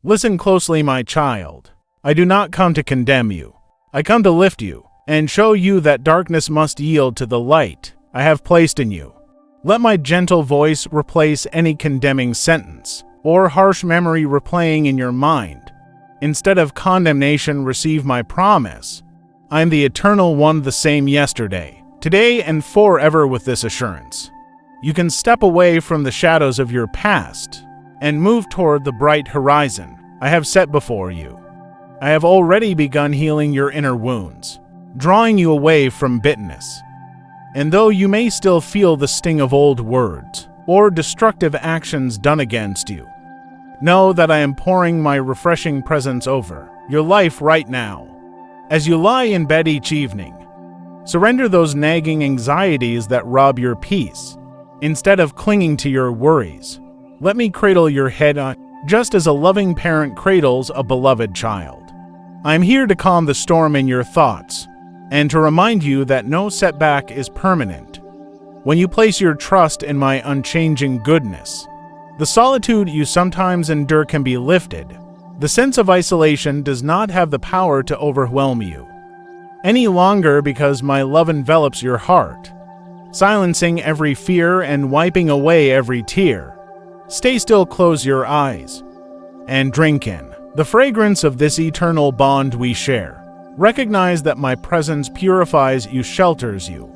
Listen closely, my child. I do not come to condemn you. I come to lift you and show you that darkness must yield to the light I have placed in you. Let my gentle voice replace any condemning sentence or harsh memory replaying in your mind. Instead of condemnation, receive my promise. I am the Eternal One, the same yesterday, today, and forever. With this assurance, you can step away from the shadows of your past and move toward the bright horizon I have set before you. I have already begun healing your inner wounds, drawing you away from bitterness. And though you may still feel the sting of old words or destructive actions done against you, know that I am pouring my refreshing presence over your life right now. As you lie in bed each evening, surrender those nagging anxieties that rob your peace. Instead of clinging to your worries, let me cradle your head just as a loving parent cradles a beloved child. I am here to calm the storm in your thoughts and to remind you that no setback is permanent. When you place your trust in my unchanging goodness, the solitude you sometimes endure can be lifted. The sense of isolation does not have the power to overwhelm you any longer, because my love envelops your heart, silencing every fear and wiping away every tear. Stay still, close your eyes, and drink in the fragrance of this eternal bond we share. Recognize that my presence purifies you, shelters you,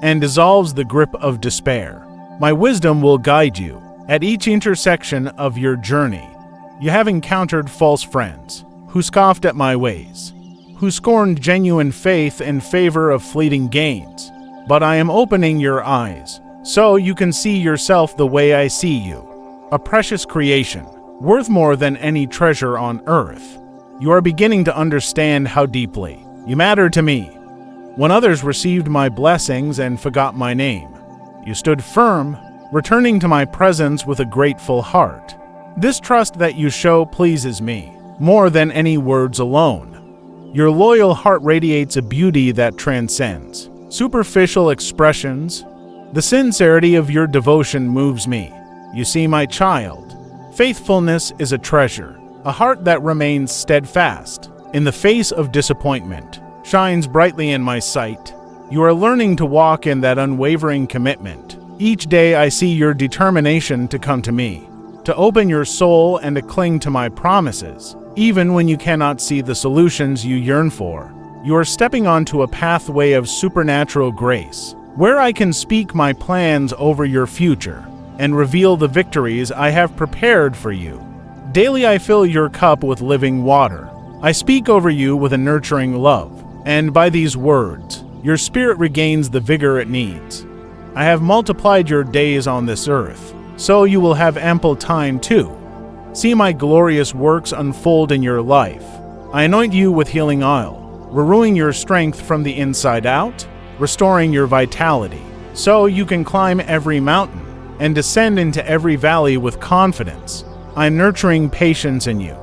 and dissolves the grip of despair. My wisdom will guide you at each intersection of your journey. You have encountered false friends who scoffed at my ways, who scorned genuine faith in favor of fleeting gains. But I am opening your eyes so you can see yourself the way I see you, a precious creation, worth more than any treasure on earth. You are beginning to understand how deeply you matter to me. When others received my blessings and forgot my name, you stood firm, returning to my presence with a grateful heart. This trust that you show pleases me more than any words alone. Your loyal heart radiates a beauty that transcends superficial expressions. The sincerity of your devotion moves me. You see, my child, faithfulness is a treasure. A heart that remains steadfast in the face of disappointment shines brightly in my sight. You are learning to walk in that unwavering commitment. Each day I see your determination to come to me, to open your soul and to cling to my promises, even when you cannot see the solutions you yearn for. You are stepping onto a pathway of supernatural grace, where I can speak my plans over your future and reveal the victories I have prepared for you. Daily I fill your cup with living water. I speak over you with a nurturing love, and by these words, your spirit regains the vigor it needs. I have multiplied your days on this earth, so you will have ample time to see my glorious works unfold in your life. I anoint you with healing oil, renewing your strength from the inside out, restoring your vitality, so you can climb every mountain and descend into every valley with confidence. I'm nurturing patience in you,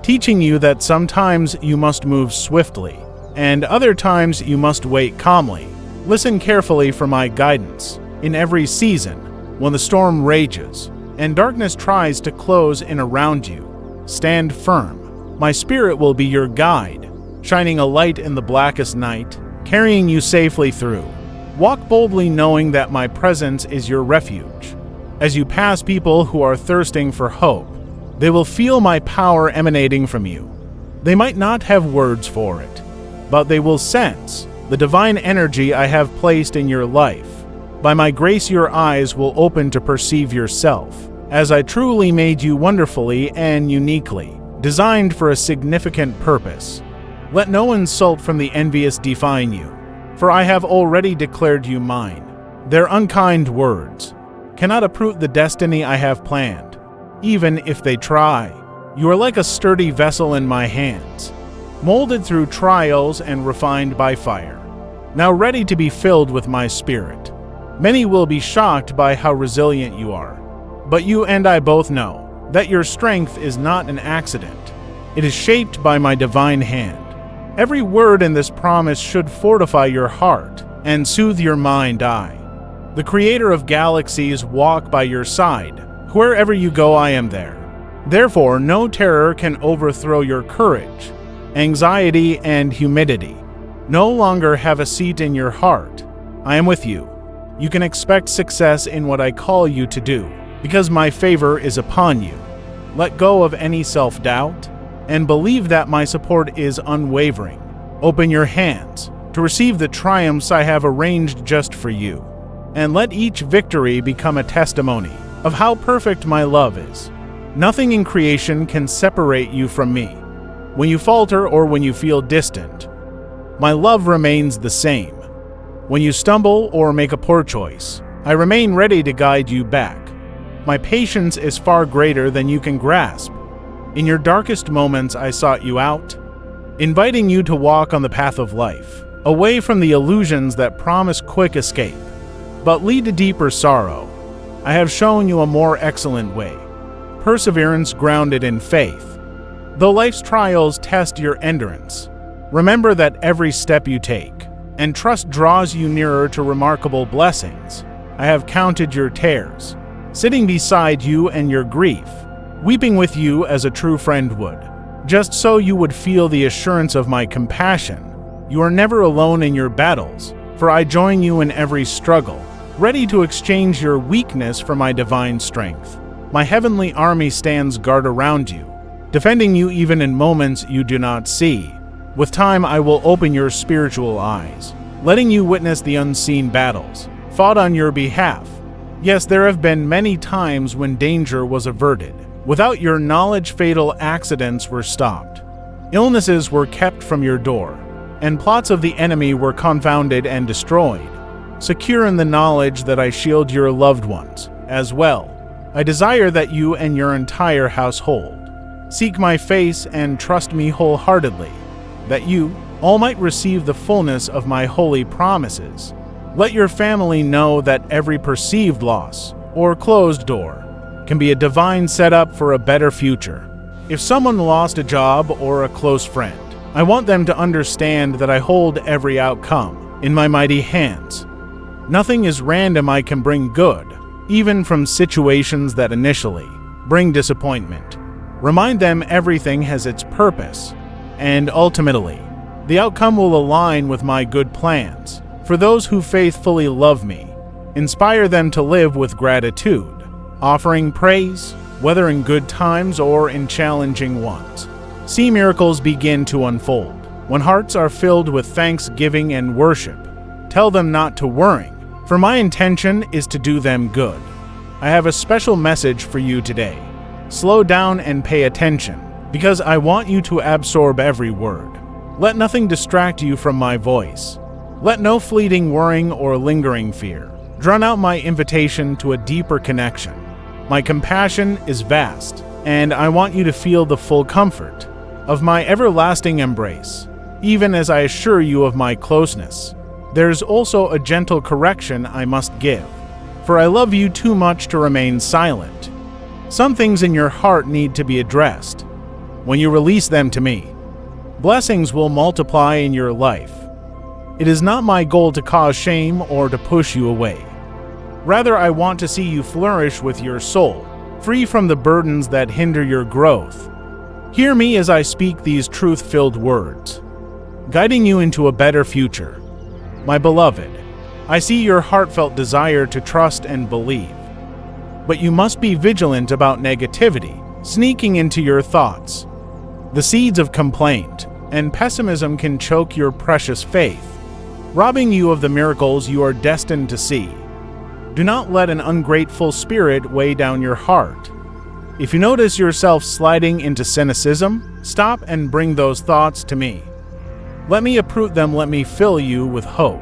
teaching you that sometimes you must move swiftly, and other times you must wait calmly. Listen carefully for my guidance. In every season, when the storm rages and darkness tries to close in around you, stand firm. My spirit will be your guide, shining a light in the blackest night, carrying you safely through. Walk boldly knowing that my presence is your refuge. As you pass people who are thirsting for hope, they will feel my power emanating from you. They might not have words for it, but they will sense the divine energy I have placed in your life. By my grace, your eyes will open to perceive yourself, as I truly made you wonderfully and uniquely, designed for a significant purpose. Let no insult from the envious define you, for I have already declared you mine. Their unkind words cannot uproot the destiny I have planned, even if they try. You are like a sturdy vessel in my hands, molded through trials and refined by fire, now ready to be filled with my spirit. Many will be shocked by how resilient you are, but you and I both know that your strength is not an accident. It is shaped by my divine hand. Every word in this promise should fortify your heart and soothe your mind. I, the creator of galaxies, walk by your side. Wherever you go, I am there. Therefore, no terror can overthrow your courage. Anxiety and humidity no longer have a seat in your heart. I am with you. You can expect success in what I call you to do, because my favor is upon you. Let go of any self-doubt and believe that my support is unwavering. Open your hands to receive the triumphs I have arranged just for you, and let each victory become a testimony of how perfect my love is. Nothing in creation can separate you from me. When you falter or when you feel distant, my love remains the same. When you stumble or make a poor choice, I remain ready to guide you back. My patience is far greater than you can grasp. In your darkest moments, I sought you out, inviting you to walk on the path of life, away from the illusions that promise quick escape, but lead to deeper sorrow. I have shown you a more excellent way, perseverance grounded in faith. Though life's trials test your endurance, remember that every step you take and trust draws you nearer to remarkable blessings. I have counted your tears, sitting beside you and your grief, weeping with you as a true friend would, just so you would feel the assurance of my compassion. You are never alone in your battles, for I join you in every struggle, ready to exchange your weakness for my divine strength. My heavenly army stands guard around you, defending you even in moments you do not see. With time, I will open your spiritual eyes, letting you witness the unseen battles fought on your behalf. Yes, there have been many times when danger was averted. Without your knowledge, fatal accidents were stopped. Illnesses were kept from your door, and plots of the enemy were confounded and destroyed. Secure in the knowledge that I shield your loved ones as well, I desire that you and your entire household seek my face and trust me wholeheartedly, that you all might receive the fullness of my holy promises. Let your family know that every perceived loss or closed door can be a divine setup for a better future. If someone lost a job or a close friend, I want them to understand that I hold every outcome in my mighty hands. Nothing is random. I can bring good, even from situations that initially bring disappointment. Remind them everything has its purpose, and ultimately, the outcome will align with my good plans. For those who faithfully love me, inspire them to live with gratitude, offering praise, whether in good times or in challenging ones. See miracles begin to unfold when hearts are filled with thanksgiving and worship. Tell them not to worry, for my intention is to do them good. I have a special message for you today. Slow down and pay attention, because I want you to absorb every word. Let nothing distract you from my voice. Let no fleeting worrying or lingering fear drown out my invitation to a deeper connection. My compassion is vast, and I want you to feel the full comfort of my everlasting embrace, even as I assure you of my closeness. There's also a gentle correction I must give, for I love you too much to remain silent. Some things in your heart need to be addressed. When you release them to me, blessings will multiply in your life. It is not my goal to cause shame or to push you away. Rather, I want to see you flourish with your soul, free from the burdens that hinder your growth. Hear me as I speak these truth-filled words, guiding you into a better future. My beloved, I see your heartfelt desire to trust and believe, but you must be vigilant about negativity sneaking into your thoughts. The seeds of complaint and pessimism can choke your precious faith, robbing you of the miracles you are destined to see. Do not let an ungrateful spirit weigh down your heart. If you notice yourself sliding into cynicism, stop and bring those thoughts to me. Let me uproot them. Let me fill you with hope.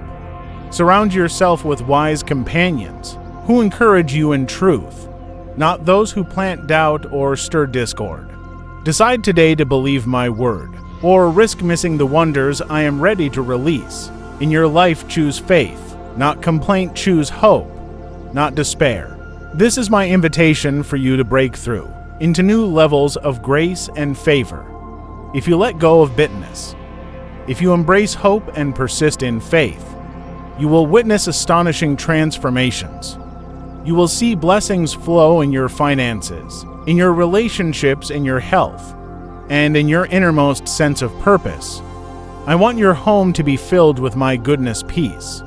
Surround yourself with wise companions who encourage you in truth, not those who plant doubt or stir discord. Decide today to believe my word, or risk missing the wonders I am ready to release. In your life, choose faith, not complaint. Choose hope, not despair. This is my invitation for you to break through into new levels of grace and favor. If you let go of bitterness, if you embrace hope and persist in faith, you will witness astonishing transformations. You will see blessings flow in your finances, in your relationships, in your health, and in your innermost sense of purpose. I want your home to be filled with my goodness, peace,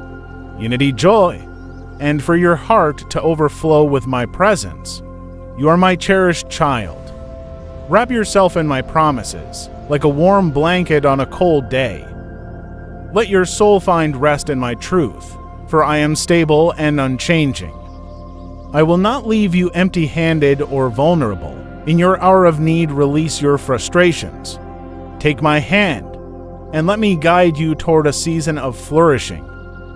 unity, joy, and for your heart to overflow with my presence. You are my cherished child. Wrap yourself in my promises, like a warm blanket on a cold day. Let your soul find rest in my truth, for I am stable and unchanging. I will not leave you empty-handed or vulnerable. In your hour of need, release your frustrations. Take my hand, and let me guide you toward a season of flourishing.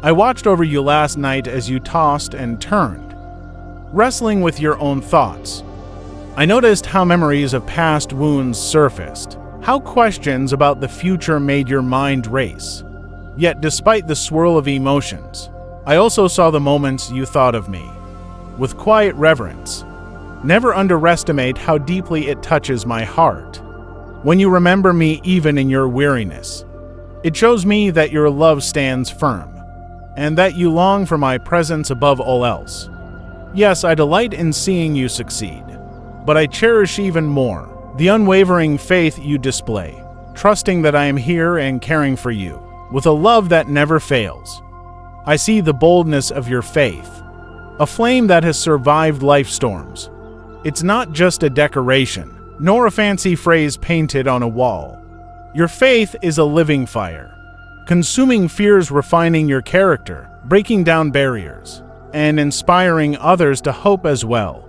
I watched over you last night as you tossed and turned, wrestling with your own thoughts. I noticed how memories of past wounds surfaced, how questions about the future made your mind race. Yet despite the swirl of emotions, I also saw the moments you thought of me, with quiet reverence. Never underestimate how deeply it touches my heart. When you remember me even in your weariness, it shows me that your love stands firm, and that you long for my presence above all else. Yes, I delight in seeing you succeed, but I cherish even more the unwavering faith you display, trusting that I am here and caring for you, with a love that never fails. I see the boldness of your faith, a flame that has survived life storms. It's not just a decoration, nor a fancy phrase painted on a wall. Your faith is a living fire, consuming fears, refining your character, breaking down barriers, and inspiring others to hope as well.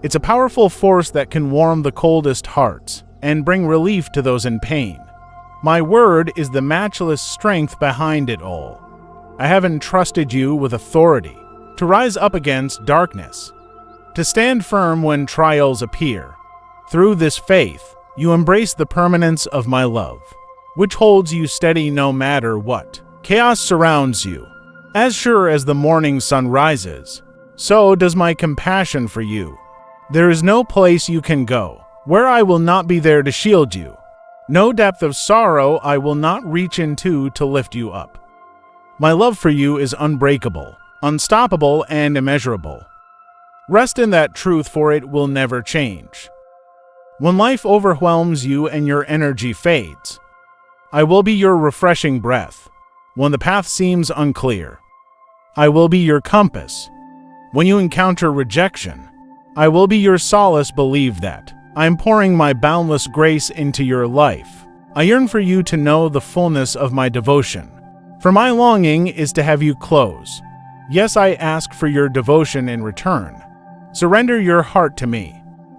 It's a powerful force that can warm the coldest hearts and bring relief to those in pain. My word is the matchless strength behind it all. I have entrusted you with authority to rise up against darkness, to stand firm when trials appear. Through this faith, you embrace the permanence of my love, which holds you steady no matter what. Chaos surrounds you. As sure as the morning sun rises, so does my compassion for you. There is no place you can go where I will not be there to shield you. No depth of sorrow I will not reach into to lift you up. My love for you is unbreakable, unstoppable, and immeasurable. Rest in that truth, for it will never change. When life overwhelms you and your energy fades, I will be your refreshing breath. When the path seems unclear, I will be your compass. When you encounter rejection, I will be your solace. Believe that I am pouring my boundless grace into your life. I yearn for you to know the fullness of my devotion, for my longing is to have you close. Yes, I ask for your devotion in return. Surrender your heart to me.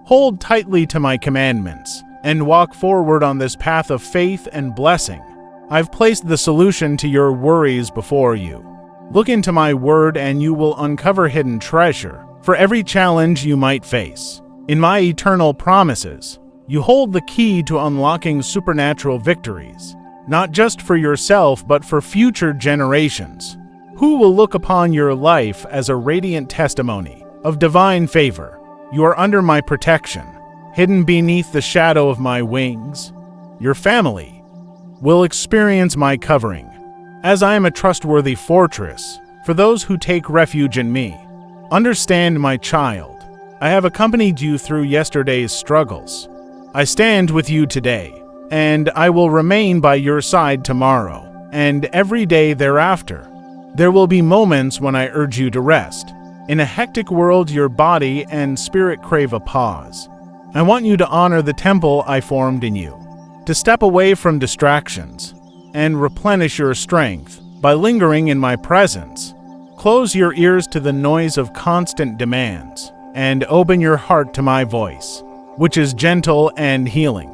Hold tightly to my commandments, and walk forward on this path of faith and blessing. I've placed the solution to your worries before you. Look into my word and you will uncover hidden treasure for every challenge you might face. In my eternal promises, you hold the key to unlocking supernatural victories, not just for yourself but for future generations, who will look upon your life as a radiant testimony of divine favor. You are under my protection, hidden beneath the shadow of my wings. Your family will experience my covering, as I am a trustworthy fortress for those who take refuge in me. Understand, my child, I have accompanied you through yesterday's struggles. I stand with you today, and I will remain by your side tomorrow, and every day thereafter. There will be moments when I urge you to rest. In a hectic world, your body and spirit crave a pause. I want you to honor the temple I formed in you, to step away from distractions, and replenish your strength by lingering in my presence. Close your ears to the noise of constant demands, and open your heart to my voice, which is gentle and healing.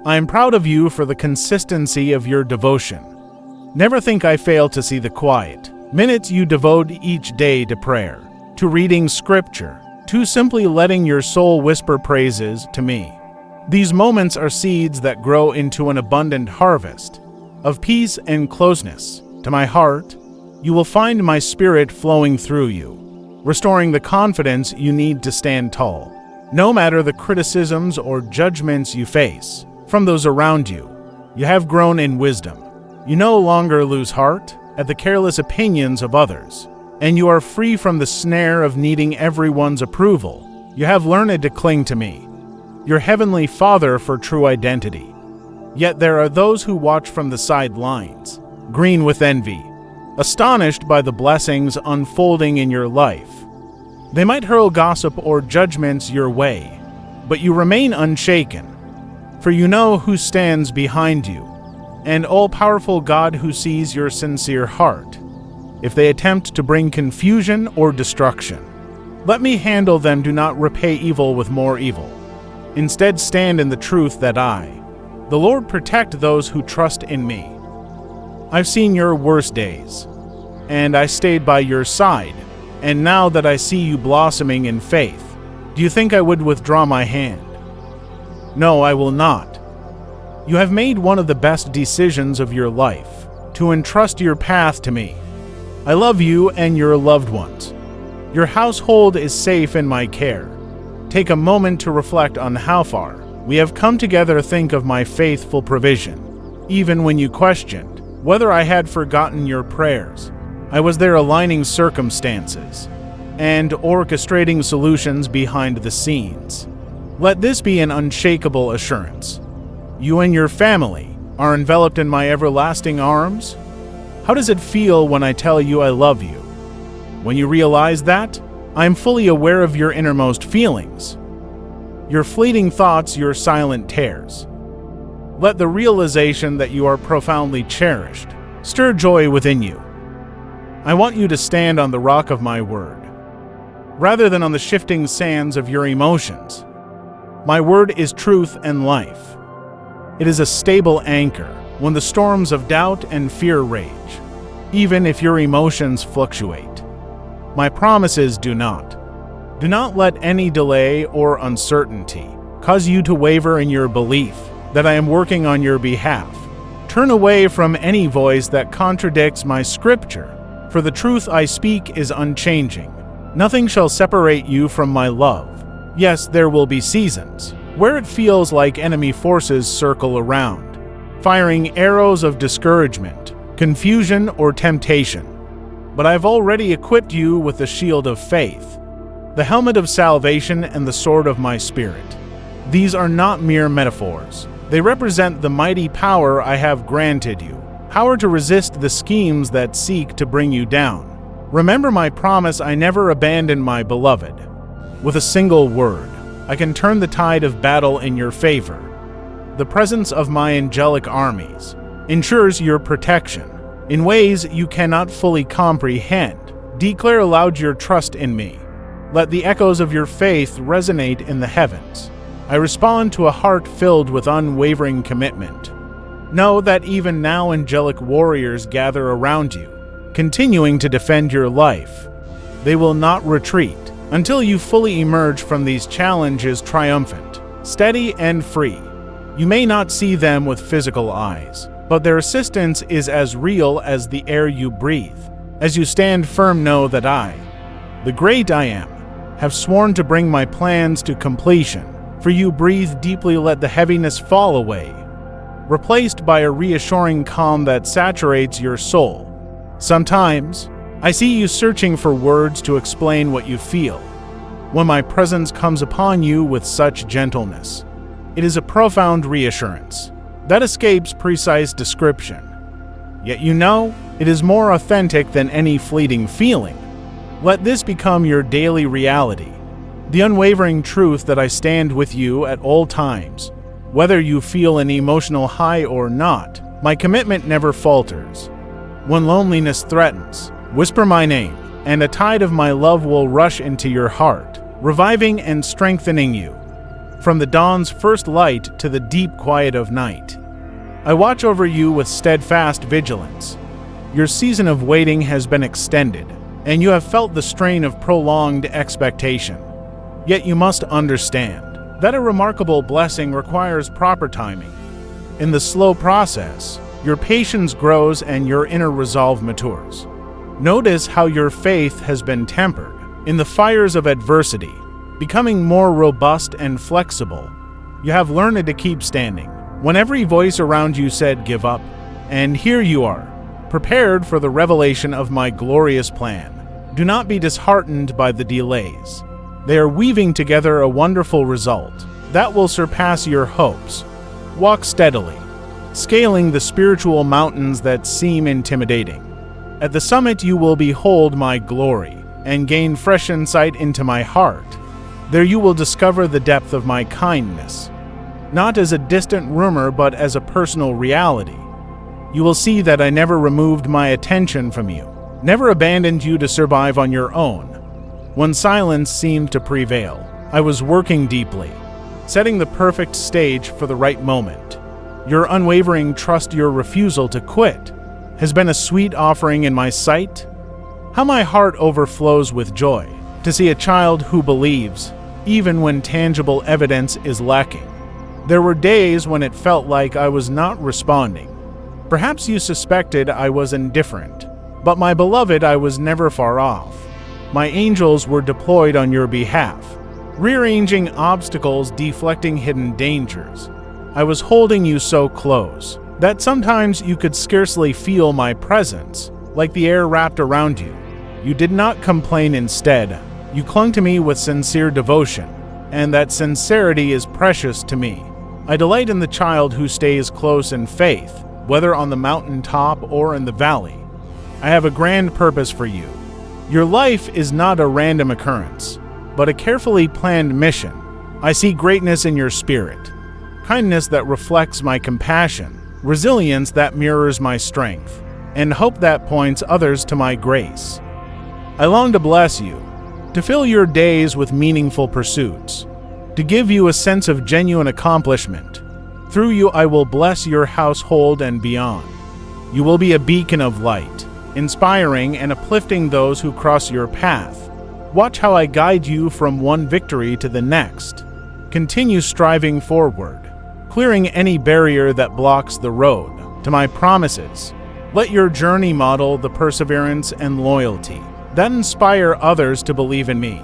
I am proud of you for the consistency of your devotion. Never think I fail to see the quiet minutes you devote each day to prayer, to reading scripture, to simply letting your soul whisper praises to me. These moments are seeds that grow into an abundant harvest of peace and closeness to my heart. You will find my spirit flowing through you, restoring the confidence you need to stand tall. No matter the criticisms or judgments you face from those around you, you have grown in wisdom. You no longer lose heart at the careless opinions of others, and you are free from the snare of needing everyone's approval. You have learned to cling to me, your heavenly Father for true identity. Yet there are those who watch from the sidelines, green with envy, astonished by the blessings unfolding in your life. They might hurl gossip or judgments your way, but you remain unshaken, for you know who stands behind you, an all-powerful God who sees your sincere heart. If they attempt to bring confusion or destruction, let me handle them. Do not repay evil with more evil. Instead, stand in the truth that I, the Lord, protect those who trust in me. I've seen your worst days, and I stayed by your side, and now that I see you blossoming in faith, do you think I would withdraw my hand? No, I will not. You have made one of the best decisions of your life, to entrust your path to me. I love you and your loved ones. Your household is safe in my care. Take a moment to reflect on how far we have come together. Think of my faithful provision. Even when you questioned whether I had forgotten your prayers, I was there aligning circumstances and orchestrating solutions behind the scenes. Let this be an unshakable assurance. You and your family are enveloped in my everlasting arms. How does it feel when I tell you I love you? When you realize that, I am fully aware of your innermost feelings, your fleeting thoughts, your silent tears. Let the realization that you are profoundly cherished stir joy within you. I want you to stand on the rock of my word, rather than on the shifting sands of your emotions. My word is truth and life. It is a stable anchor when the storms of doubt and fear rage, even if your emotions fluctuate. My promises do not. Do not let any delay or uncertainty cause you to waver in your belief that I am working on your behalf. Turn away from any voice that contradicts my scripture, for the truth I speak is unchanging. Nothing shall separate you from my love. Yes, there will be seasons where it feels like enemy forces circle around, firing arrows of discouragement, confusion, or temptation. But I've already equipped you with the shield of faith, the helmet of salvation, and the sword of my spirit. These are not mere metaphors. They represent the mighty power I have granted you, power to resist the schemes that seek to bring you down. Remember my promise: I never abandon my beloved. With a single word, I can turn the tide of battle in your favor. The presence of my angelic armies ensures your protection in ways you cannot fully comprehend. Declare aloud your trust in me. Let the echoes of your faith resonate in the heavens. I respond to a heart filled with unwavering commitment. Know that even now angelic warriors gather around you, continuing to defend your life. They will not retreat until you fully emerge from these challenges triumphant, steady, and free. You may not see them with physical eyes, but their assistance is as real as the air you breathe. As you stand firm, know that I, the great I am, have sworn to bring my plans to completion. For you, breathe deeply, let the heaviness fall away, replaced by a reassuring calm that saturates your soul. Sometimes, I see you searching for words to explain what you feel. When my presence comes upon you with such gentleness, it is a profound reassurance that escapes precise description. Yet you know it is more authentic than any fleeting feeling. Let this become your daily reality, the unwavering truth that I stand with you at all times. Whether you feel an emotional high or not, my commitment never falters. When loneliness threatens, whisper my name, and a tide of my love will rush into your heart, reviving and strengthening you. From the dawn's first light to the deep quiet of night, I watch over you with steadfast vigilance. Your season of waiting has been extended, and you have felt the strain of prolonged expectation. Yet you must understand that a remarkable blessing requires proper timing. In the slow process, your patience grows and your inner resolve matures. Notice how your faith has been tempered in the fires of adversity, becoming more robust and flexible. You have learned to keep standing when every voice around you said give up, and here you are, prepared for the revelation of my glorious plan. Do not be disheartened by the delays. They are weaving together a wonderful result. that will surpass your hopes. Walk steadily, scaling the spiritual mountains that seem intimidating. At the summit you will behold my glory and gain fresh insight into my heart. There you will discover the depth of my kindness, not as a distant rumor but as a personal reality. You will see that I never removed my attention from you, never abandoned you to survive on your own. When silence seemed to prevail, I was working deeply, setting the perfect stage for the right moment. Your unwavering trust, your refusal to quit, has been a sweet offering in my sight. How my heart overflows with joy to see a child who believes, even when tangible evidence is lacking. There were days when it felt like I was not responding. Perhaps you suspected I was indifferent, but my beloved, I was never far off. My angels were deployed on your behalf, rearranging obstacles, deflecting hidden dangers. I was holding you so close that sometimes you could scarcely feel my presence, like the air wrapped around you. You did not complain. Instead, you clung to me with sincere devotion, and that sincerity is precious to me. I delight in the child who stays close in faith, whether on the mountaintop or in the valley. I have a grand purpose for you. Your life is not a random occurrence, but a carefully planned mission. I see greatness in your spirit, kindness that reflects my compassion, resilience that mirrors my strength, and hope that points others to my grace. I long to bless you, to fill your days with meaningful pursuits, to give you a sense of genuine accomplishment. Through you I will bless your household and beyond. You will be a beacon of light, inspiring and uplifting those who cross your path. Watch how I guide you from one victory to the next. Continue striving forward, clearing any barrier that blocks the road to my promises. Let your journey model the perseverance and loyalty that inspire others to believe in me.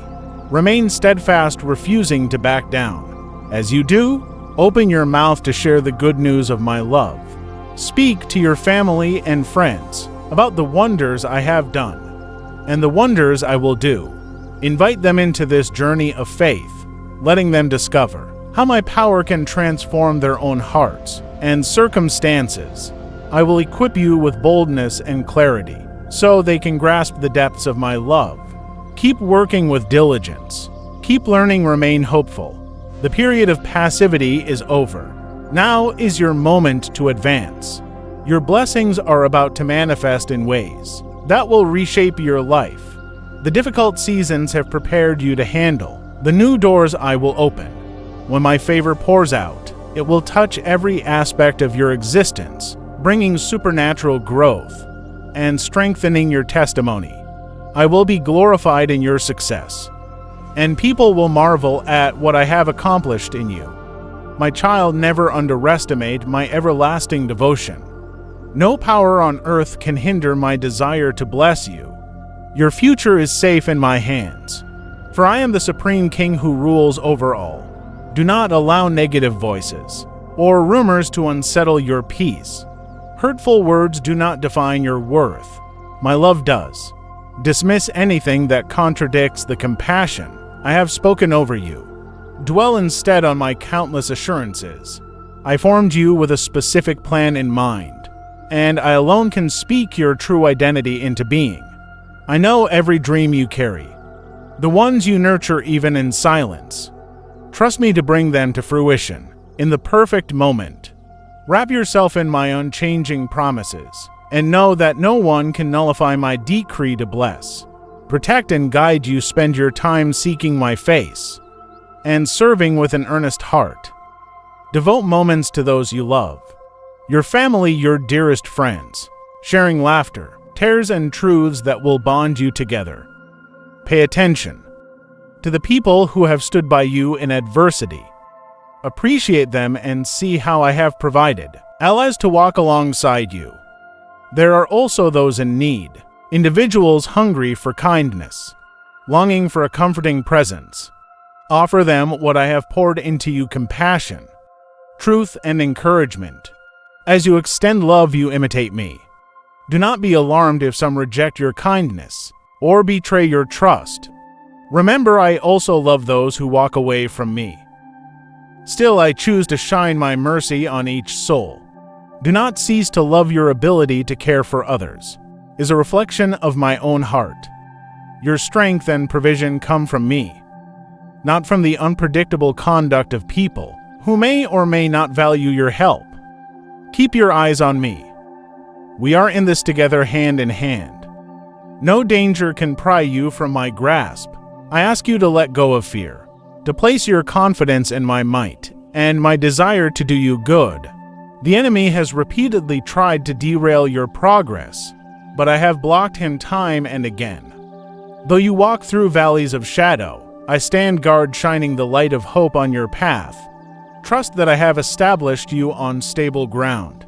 Remain steadfast, refusing to back down. As you do, open your mouth to share the good news of my love. Speak to your family and friends about the wonders I have done and the wonders I will do. Invite them into this journey of faith, letting them discover how my power can transform their own hearts and circumstances. I will equip you with boldness and clarity so they can grasp the depths of my love. Keep working with diligence. Keep learning, remain hopeful. The period of passivity is over. Now is your moment to advance. Your blessings are about to manifest in ways that will reshape your life. The difficult seasons have prepared you to handle the new doors I will open. When my favor pours out, it will touch every aspect of your existence, bringing supernatural growth and strengthening your testimony. I will be glorified in your success, and people will marvel at what I have accomplished in you. My child, never underestimate my everlasting devotion. No power on earth can hinder my desire to bless you. Your future is safe in my hands, for I am the supreme king who rules over all. Do not allow negative voices or rumors to unsettle your peace. Hurtful words do not define your worth. My love does. Dismiss anything that contradicts the compassion I have spoken over you. Dwell instead on my countless assurances. I formed you with a specific plan in mind, and I alone can speak your true identity into being. I know every dream you carry, the ones you nurture even in silence. Trust me to bring them to fruition in the perfect moment. Wrap yourself in my unchanging promises, and know that no one can nullify my decree to bless. Protect and guide you. Spend your time seeking my face and serving with an earnest heart. Devote moments to those you love, your family, your dearest friends, sharing laughter, tears, and truths that will bond you together. Pay attention to the people who have stood by you in adversity. Appreciate them and see how I have provided allies to walk alongside you. There are also those in need, individuals hungry for kindness, longing for a comforting presence. Offer them what I have poured into you: compassion, truth, and encouragement. As you extend love, you imitate me. Do not be alarmed if some reject your kindness or betray your trust. Remember, I also love those who walk away from me. Still, I choose to shine my mercy on each soul. Do not cease to love. Your ability to care for others is a reflection of my own heart. Your strength and provision come from me, not from the unpredictable conduct of people who may or may not value your help. Keep your eyes on me. We are in this together, hand in hand. No danger can pry you from my grasp. I ask you to let go of fear, to place your confidence in my might and my desire to do you good. The enemy has repeatedly tried to derail your progress, but I have blocked him time and again. Though you walk through valleys of shadow, I stand guard, shining the light of hope on your path. Trust that I have established you on stable ground.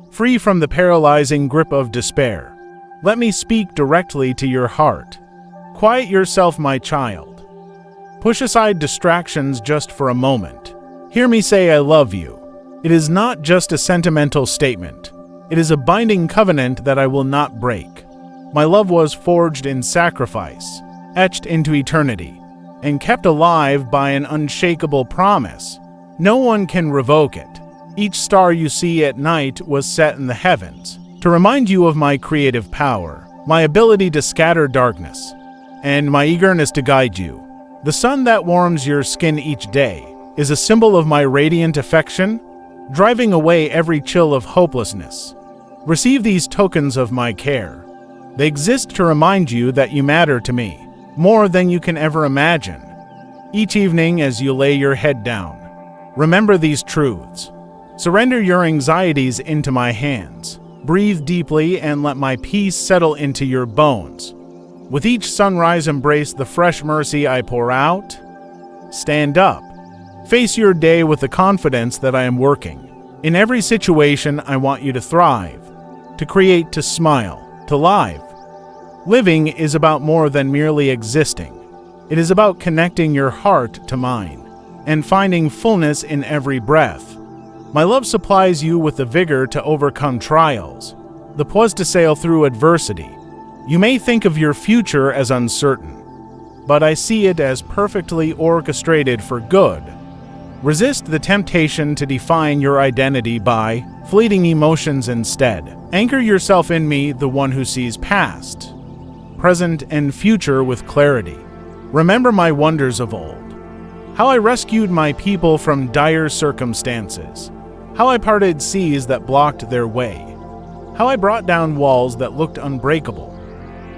Free from the paralyzing grip of despair, let me speak directly to your heart. Quiet yourself, my child. Push aside distractions just for a moment. Hear me say I love you. It is not just a sentimental statement. It is a binding covenant that I will not break. My love was forged in sacrifice, etched into eternity, and kept alive by an unshakable promise. No one can revoke it. Each star you see at night was set in the heavens to remind you of my creative power, my ability to scatter darkness, and my eagerness to guide you. The sun that warms your skin each day is a symbol of my radiant affection, driving away every chill of hopelessness. Receive these tokens of my care. They exist to remind you that you matter to me, more than you can ever imagine. Each evening as you lay your head down, remember these truths. Surrender your anxieties into my hands. Breathe deeply and let my peace settle into your bones. With each sunrise, embrace the fresh mercy I pour out. Stand up. Face your day with the confidence that I am working. In every situation, I want you to thrive, to create, to smile, to live. Living is about more than merely existing. It is about connecting your heart to mine and finding fullness in every breath. My love supplies you with the vigor to overcome trials, the poise to sail through adversity. You may think of your future as uncertain, but I see it as perfectly orchestrated for good. Resist the temptation to define your identity by fleeting emotions instead. Anchor yourself in me, the one who sees past, present, and future with clarity. Remember my wonders of old, how I rescued my people from dire circumstances, how I parted seas that blocked their way, how I brought down walls that looked unbreakable.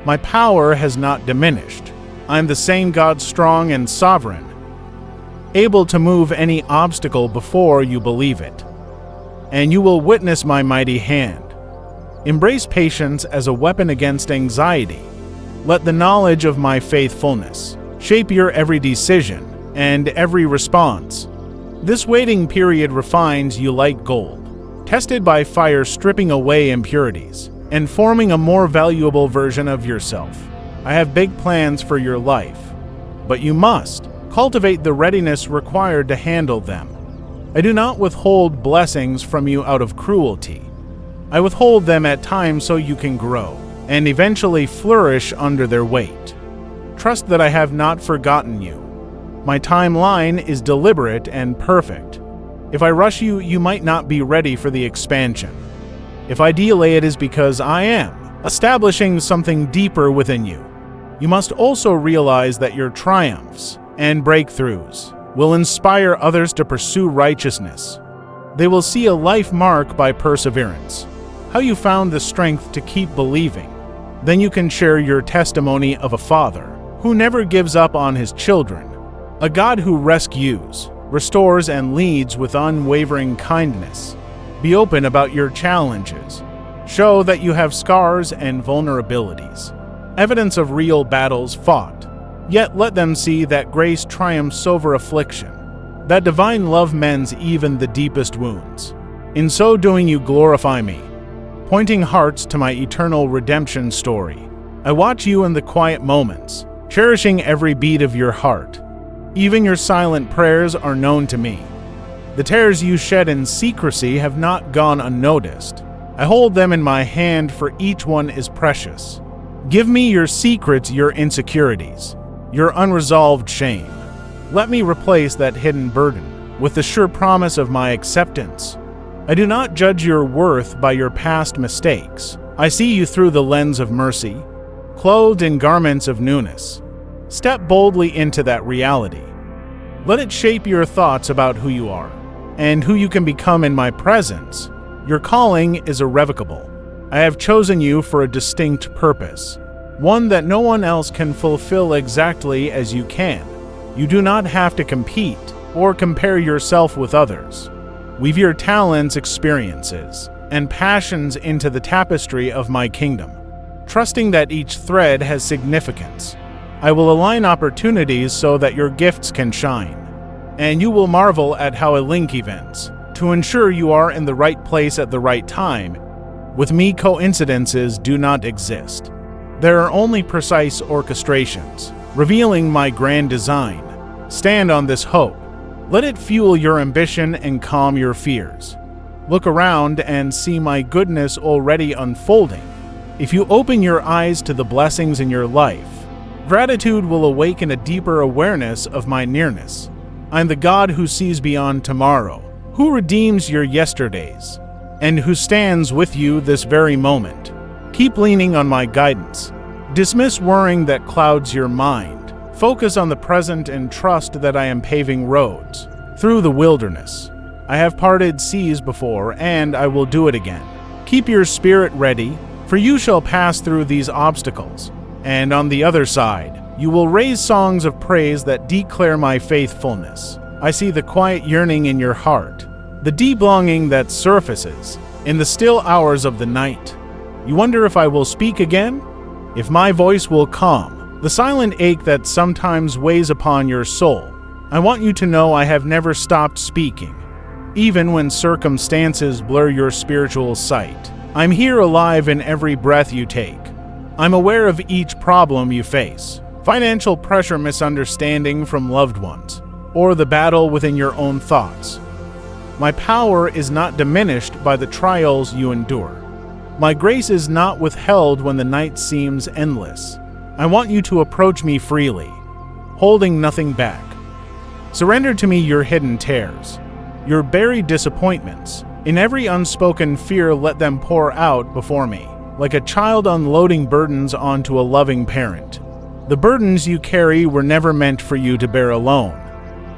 My power has not diminished. I am the same God, strong and sovereign, able to move any obstacle before you believe it. And you will witness my mighty hand. Embrace patience as a weapon against anxiety. Let the knowledge of my faithfulness shape your every decision and every response. This waiting period refines you like gold, tested by fire, stripping away impurities and forming a more valuable version of yourself. I have big plans for your life, but you must cultivate the readiness required to handle them. I do not withhold blessings from you out of cruelty. I withhold them at times so you can grow and eventually flourish under their weight. Trust that I have not forgotten you. My timeline is deliberate and perfect. If I rush you, you might not be ready for the expansion. If I delay, it is because I am establishing something deeper within you. You must also realize that your triumphs and breakthroughs will inspire others to pursue righteousness. They will see a life marked by perseverance, how you found the strength to keep believing. Then you can share your testimony of a father who never gives up on his children, a God who rescues, restores, and leads with unwavering kindness. Be open about your challenges. Show that you have scars and vulnerabilities, evidence of real battles fought. Yet let them see that grace triumphs over affliction, that divine love mends even the deepest wounds. In so doing, you glorify me, pointing hearts to my eternal redemption story. I watch you in the quiet moments, cherishing every beat of your heart. Even your silent prayers are known to me. The tears you shed in secrecy have not gone unnoticed. I hold them in my hand, for each one is precious. Give me your secrets, your insecurities, your unresolved shame. Let me replace that hidden burden. with the sure promise of my acceptance. I do not judge your worth by your past mistakes. I see you through the lens of mercy, clothed in garments of newness. Step boldly into that reality. Let it shape your thoughts about who you are and who you can become in my presence. Your calling is irrevocable. I have chosen you for a distinct purpose, one that no one else can fulfill exactly as you can. You do not have to compete or compare yourself with others. Weave your talents, experiences, and passions into the tapestry of my kingdom, trusting that each thread has significance. I will align opportunities so that your gifts can shine, and you will marvel at how a link events to ensure you are in the right place at the right time. With me, coincidences do not exist. There are only precise orchestrations, revealing my grand design. Stand on this hope. Let it fuel your ambition and calm your fears. Look around and see my goodness already unfolding. If you open your eyes to the blessings in your life, gratitude will awaken a deeper awareness of my nearness. I'm the God who sees beyond tomorrow, who redeems your yesterdays, and who stands with you this very moment. Keep leaning on my guidance. Dismiss worrying that clouds your mind. Focus on the present and trust that I am paving roads through the wilderness. I have parted seas before, and I will do it again. Keep your spirit ready, for you shall pass through these obstacles, and on the other side, you will raise songs of praise that declare my faithfulness. I see the quiet yearning in your heart, the deep longing that surfaces in the still hours of the night. You wonder if I will speak again, if my voice will calm the silent ache that sometimes weighs upon your soul. I want you to know I have never stopped speaking, even when circumstances blur your spiritual sight. I'm here alive in every breath you take. I'm aware of each problem you face, financial pressure, misunderstanding from loved ones, or the battle within your own thoughts. My power is not diminished by the trials you endure. My grace is not withheld when the night seems endless. I want you to approach me freely, holding nothing back. Surrender to me your hidden tears, your buried disappointments. In every unspoken fear, let them pour out before me, like a child unloading burdens onto a loving parent. The burdens you carry were never meant for you to bear alone.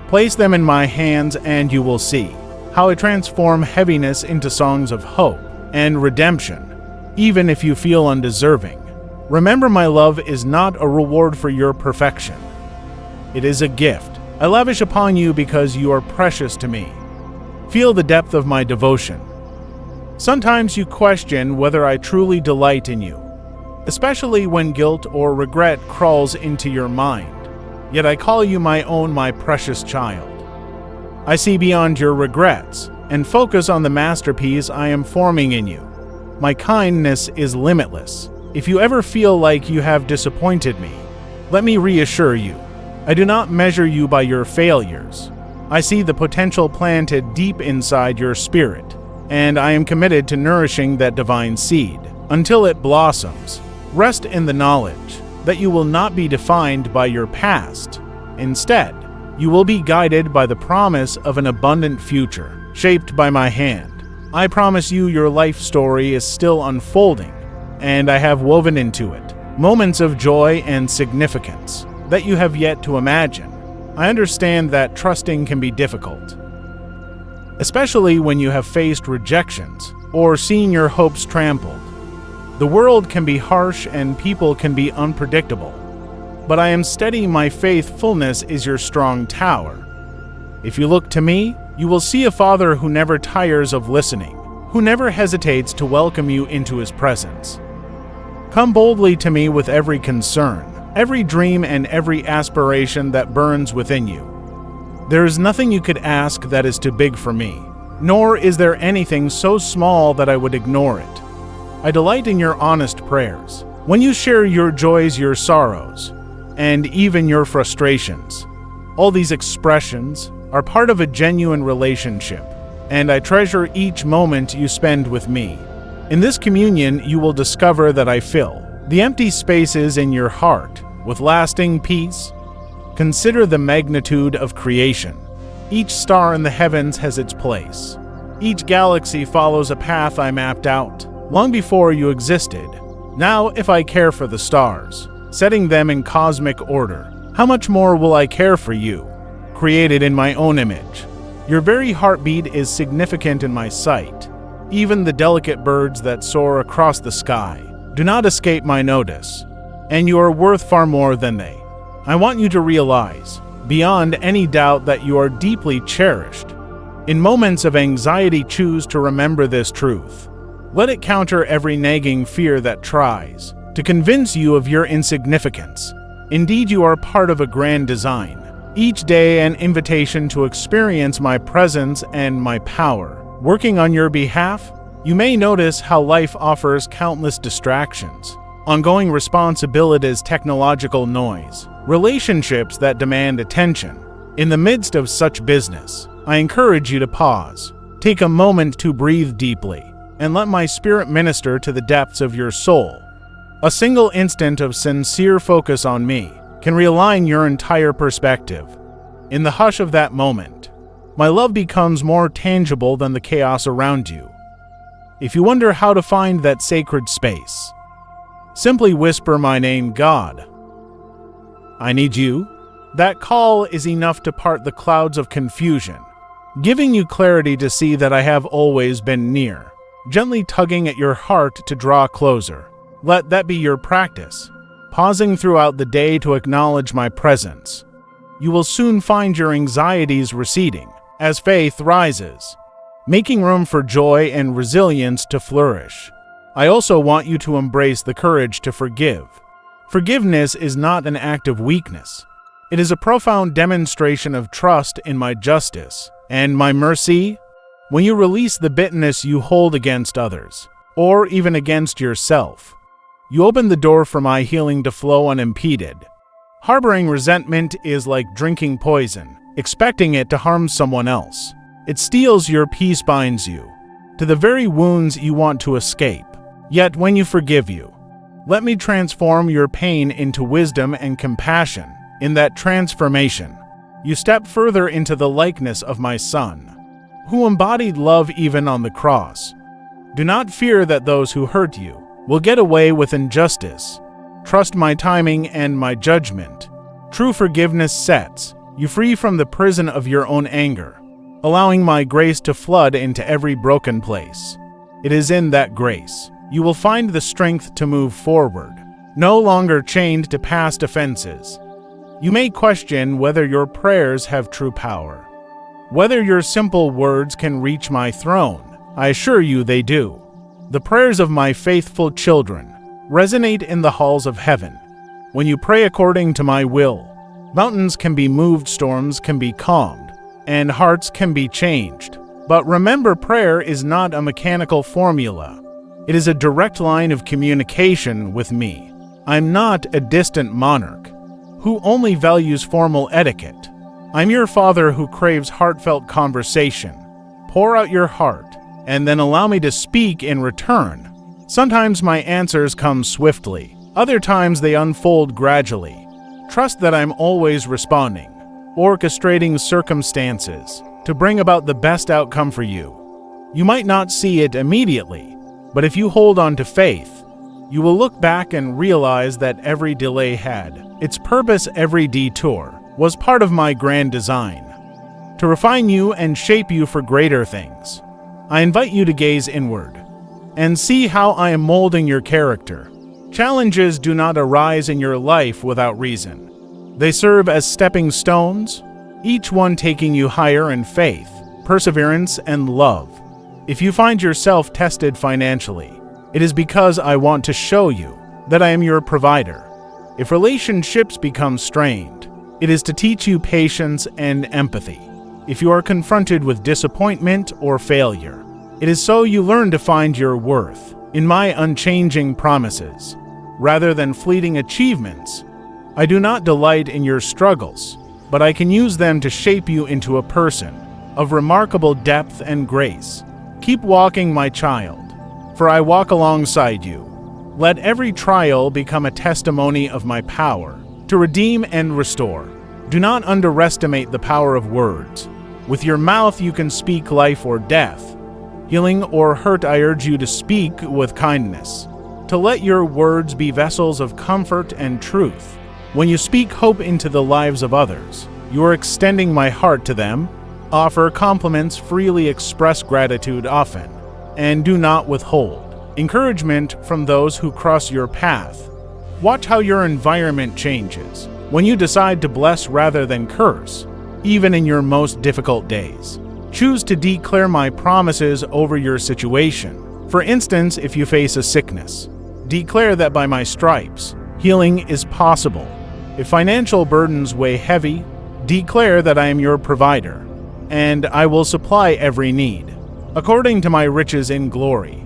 Place them in my hands and you will see how I transform heaviness into songs of hope and redemption, even if you feel undeserving. Remember, my love is not a reward for your perfection. It is a gift I lavish upon you because you are precious to me. Feel the depth of my devotion. Sometimes you question whether I truly delight in you, especially when guilt or regret crawls into your mind. Yet I call you my own, my precious child. I see beyond your regrets and focus on the masterpiece I am forming in you. My kindness is limitless. If you ever feel like you have disappointed me, let me reassure you, I do not measure you by your failures. I see the potential planted deep inside your spirit, and I am committed to nourishing that divine seed until it blossoms. Rest in the knowledge that you will not be defined by your past. Instead, you will be guided by the promise of an abundant future, shaped by my hand. I promise you your life story is still unfolding, and I have woven into it moments of joy and significance that you have yet to imagine. I understand that trusting can be difficult, especially when you have faced rejections or seen your hopes trampled. The world can be harsh and people can be unpredictable, but I am steady. My faithfulness is your strong tower. If you look to me, you will see a Father who never tires of listening, who never hesitates to welcome you into his presence. Come boldly to me with every concern, every dream, and every aspiration that burns within you. There is nothing you could ask that is too big for me, nor is there anything so small that I would ignore it. I delight in your honest prayers. When you share your joys, your sorrows, and even your frustrations, all these expressions are part of a genuine relationship, and I treasure each moment you spend with me. In this communion, you will discover that I fill the empty spaces in your heart with lasting peace. Consider the magnitude of creation. Each star in the heavens has its place. Each galaxy follows a path I mapped out, long before you existed. Now, if I care for the stars, setting them in cosmic order, how much more will I care for you, created in my own image? Your very heartbeat is significant in my sight. Even the delicate birds that soar across the sky do not escape my notice, and you are worth far more than they. I want you to realize, beyond any doubt, that you are deeply cherished. In moments of anxiety, choose to remember this truth. Let it counter every nagging fear that tries to convince you of your insignificance. Indeed, you are part of a grand design. Each day an invitation to experience my presence and my power. Working on your behalf, you may notice how life offers countless distractions, ongoing responsibilities, technological noise, relationships that demand attention. In the midst of such business, I encourage you to pause, take a moment to breathe deeply, and let my spirit minister to the depths of your soul. A single instant of sincere focus on me can realign your entire perspective. In the hush of that moment, my love becomes more tangible than the chaos around you. If you wonder how to find that sacred space, simply whisper my name, God. I need you. That call is enough to part the clouds of confusion, giving you clarity to see that I have always been near, gently tugging at your heart to draw closer. Let that be your practice, pausing throughout the day to acknowledge my presence. You will soon find your anxieties receding as faith rises, making room for joy and resilience to flourish. I also want you to embrace the courage to forgive. Forgiveness is not an act of weakness. It is a profound demonstration of trust in my justice and my mercy. When you release the bitterness you hold against others, or even against yourself, you open the door for my healing to flow unimpeded. Harboring resentment is like drinking poison, expecting it to harm someone else. It steals your peace, binds you to the very wounds you want to escape. Yet when you forgive you, let me transform your pain into wisdom and compassion. In that transformation, you step further into the likeness of my Son, who embodied love even on the cross. Do not fear that those who hurt you will get away with injustice. Trust my timing and my judgment. True forgiveness sets you free from the prison of your own anger, allowing my grace to flood into every broken place. It is in that grace you will find the strength to move forward, no longer chained to past offenses. You may question whether your prayers have true power, whether your simple words can reach my throne. I assure you they do. The prayers of my faithful children resonate in the halls of heaven. When you pray according to my will, mountains can be moved, storms can be calmed, and hearts can be changed. But remember, prayer is not a mechanical formula. It is a direct line of communication with me. I'm not a distant monarch who only values formal etiquette. I'm your Father who craves heartfelt conversation. Pour out your heart, and then allow me to speak in return. Sometimes my answers come swiftly, other times they unfold gradually. Trust that I'm always responding, orchestrating circumstances to bring about the best outcome for you. You might not see it immediately, but if you hold on to faith, you will look back and realize that every delay had its purpose. Every detour was part of my grand design, to refine you and shape you for greater things. I invite you to gaze inward and see how I am molding your character. Challenges do not arise in your life without reason. They serve as stepping stones, each one taking you higher in faith, perseverance, and love. If you find yourself tested financially, it is because I want to show you that I am your provider. If relationships become strained, it is to teach you patience and empathy. If you are confronted with disappointment or failure, it is so you learn to find your worth in my unchanging promises, rather than fleeting achievements. I do not delight in your struggles, but I can use them to shape you into a person of remarkable depth and grace. Keep walking, my child, for I walk alongside you. Let every trial become a testimony of my power to redeem and restore. Do not underestimate the power of words. With your mouth you can speak life or death. Healing or hurt, I urge you to speak with kindness, to let your words be vessels of comfort and truth. When you speak hope into the lives of others, you are extending my heart to them. Offer compliments freely, express gratitude often, and do not withhold encouragement from those who cross your path. Watch how your environment changes when you decide to bless rather than curse, even in your most difficult days. Choose to declare my promises over your situation. For instance, if you face a sickness, declare that by my stripes, healing is possible. If financial burdens weigh heavy, declare that I am your provider, and I will supply every need, according to my riches in glory.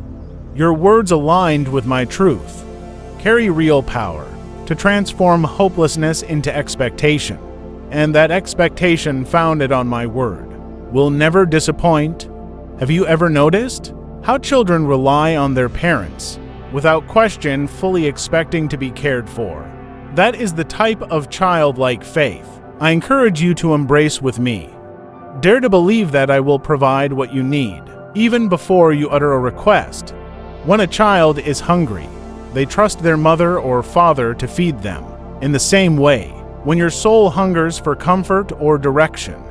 Your words aligned with my truth carry real power to transform hopelessness into expectation, and that expectation founded on my word will never disappoint. Have you ever noticed how children rely on their parents without question, fully expecting to be cared for? That is the type of childlike faith I encourage you to embrace with me. Dare to believe that I will provide what you need, even before you utter a request. When a child is hungry, they trust their mother or father to feed them. In the same way, when your soul hungers for comfort or direction,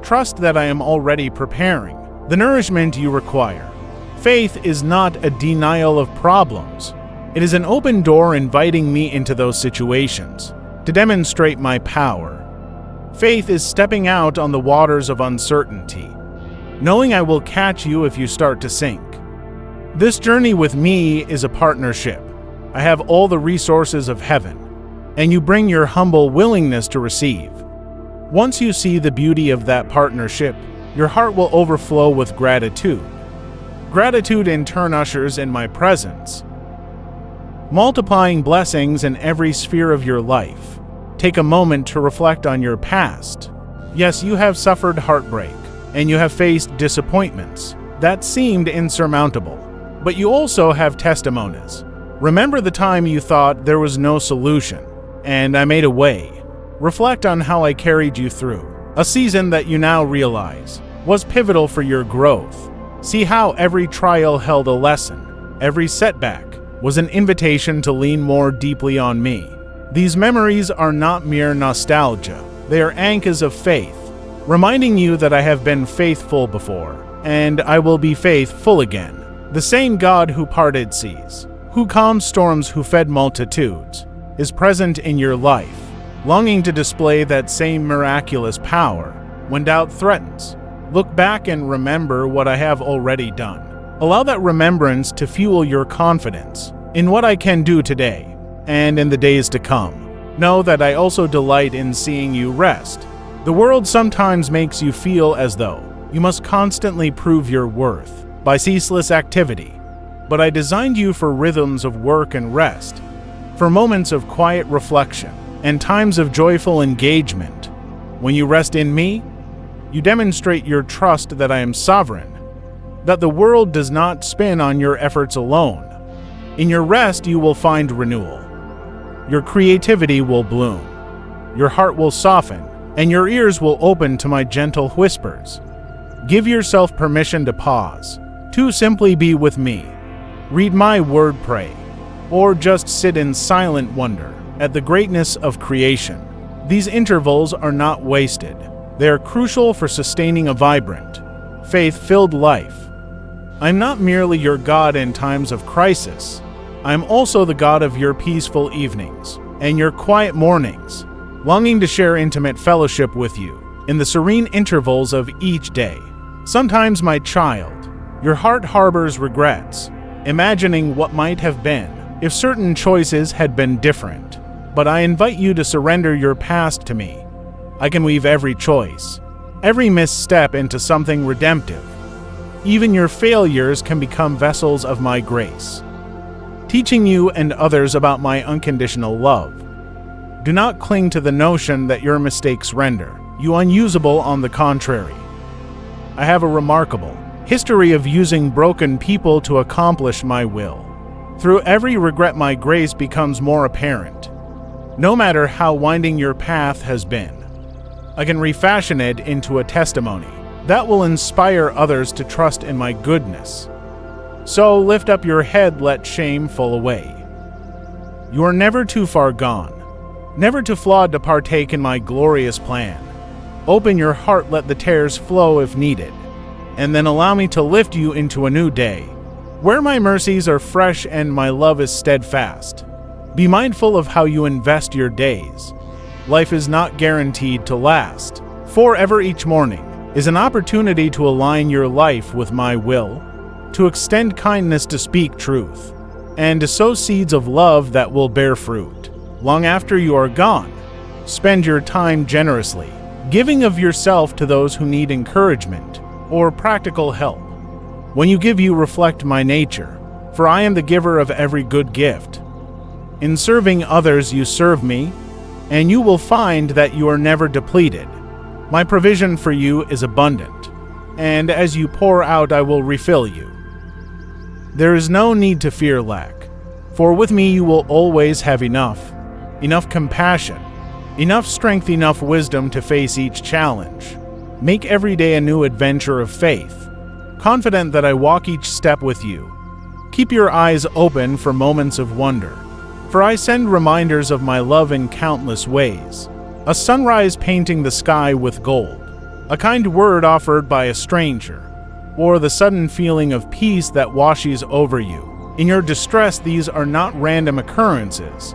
trust that I am already preparing the nourishment you require. Faith is not a denial of problems. It is an open door inviting me into those situations to demonstrate my power. Faith is stepping out on the waters of uncertainty, knowing I will catch you if you start to sink. This journey with me is a partnership. I have all the resources of heaven, and you bring your humble willingness to receive. Once you see the beauty of that partnership, your heart will overflow with gratitude. Gratitude in turn ushers in my presence, multiplying blessings in every sphere of your life. Take a moment to reflect on your past. Yes, you have suffered heartbreak, and you have faced disappointments that seemed insurmountable. But you also have testimonies. Remember the time you thought there was no solution, and I made a way. Reflect on how I carried you through a season that you now realize was pivotal for your growth. See how every trial held a lesson. Every setback was an invitation to lean more deeply on me. These memories are not mere nostalgia. They are anchors of faith, reminding you that I have been faithful before, and I will be faithful again. The same God who parted seas, who calmed storms, who fed multitudes, is present in your life, longing to display that same miraculous power. When doubt threatens, look back and remember what I have already done. Allow that remembrance to fuel your confidence in what I can do today and in the days to come. Know that I also delight in seeing you rest. The world sometimes makes you feel as though you must constantly prove your worth by ceaseless activity, but I designed you for rhythms of work and rest, for moments of quiet reflection and times of joyful engagement. When you rest in me, you demonstrate your trust that I am sovereign, that the world does not spin on your efforts alone. In your rest, you will find renewal. Your creativity will bloom. Your heart will soften, and your ears will open to my gentle whispers. Give yourself permission to pause, to simply be with me. Read my word, pray, or just sit in silent wonder at the greatness of creation. These intervals are not wasted. They are crucial for sustaining a vibrant, faith-filled life. I'm not merely your God in times of crisis. I'm also the God of your peaceful evenings and your quiet mornings, longing to share intimate fellowship with you in the serene intervals of each day. Sometimes, my child, your heart harbors regrets, imagining what might have been if certain choices had been different. But I invite you to surrender your past to me. I can weave every choice, every misstep into something redemptive. Even your failures can become vessels of my grace, teaching you and others about my unconditional love. Do not cling to the notion that your mistakes render you unusable. On the contrary, I have a remarkable history of using broken people to accomplish my will. Through every regret, my grace becomes more apparent. No matter how winding your path has been, I can refashion it into a testimony that will inspire others to trust in my goodness. So lift up your head, let shame fall away. You are never too far gone, never too flawed to partake in my glorious plan. Open your heart, let the tears flow if needed, and then allow me to lift you into a new day, where my mercies are fresh and my love is steadfast. Be mindful of how you invest your days. Life is not guaranteed to last. Forever each morning is an opportunity to align your life with my will, to extend kindness, to speak truth, and to sow seeds of love that will bear fruit long after you are gone. Spend your time generously, giving of yourself to those who need encouragement or practical help. When you give, you reflect my nature, for I am the giver of every good gift. In serving others, you serve me, and you will find that you are never depleted. My provision for you is abundant, and as you pour out, I will refill you. There is no need to fear lack, for with me you will always have enough compassion, enough strength, enough wisdom to face each challenge. Make every day a new adventure of faith, confident that I walk each step with you. Keep your eyes open for moments of wonder, for I send reminders of my love in countless ways. A sunrise painting the sky with gold, a kind word offered by a stranger, or the sudden feeling of peace that washes over you. In your distress, these are not random occurrences.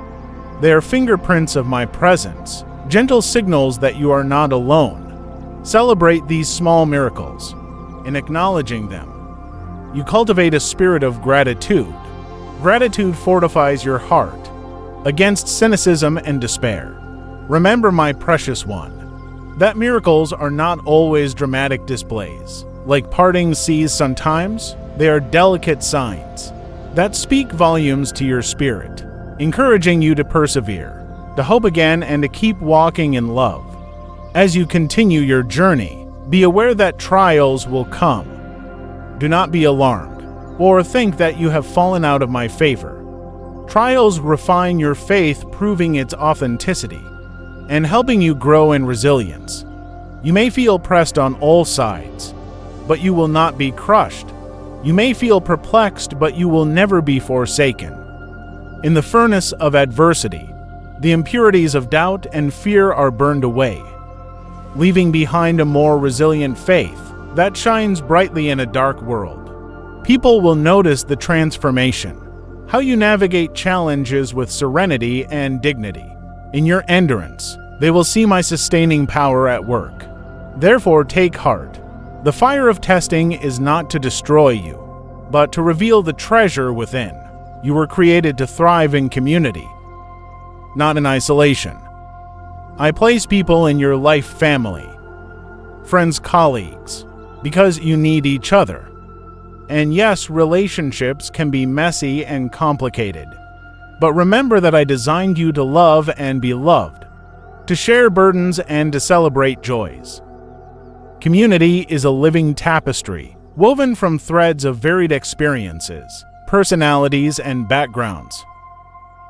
They are fingerprints of my presence, gentle signals that you are not alone. Celebrate these small miracles. In acknowledging them, you cultivate a spirit of gratitude. Gratitude fortifies your heart against cynicism and despair. Remember, my precious one, that miracles are not always dramatic displays. Like parting seas, sometimes they are delicate signs that speak volumes to your spirit, encouraging you to persevere, to hope again, and to keep walking in love. As you continue your journey, be aware that trials will come. Do not be alarmed or think that you have fallen out of my favor. Trials refine your faith, proving its authenticity and helping you grow in resilience. You may feel pressed on all sides, but you will not be crushed. You may feel perplexed, but you will never be forsaken. In the furnace of adversity, the impurities of doubt and fear are burned away, leaving behind a more resilient faith that shines brightly in a dark world. People will notice the transformation, how you navigate challenges with serenity and dignity. In your endurance, they will see my sustaining power at work. Therefore, take heart. The fire of testing is not to destroy you, but to reveal the treasure within. You were created to thrive in community, not in isolation. I place people in your life, family, friends, colleagues, because you need each other. And yes, relationships can be messy and complicated. But remember that I designed you to love and be loved, to share burdens and to celebrate joys. Community is a living tapestry, woven from threads of varied experiences, personalities, and backgrounds.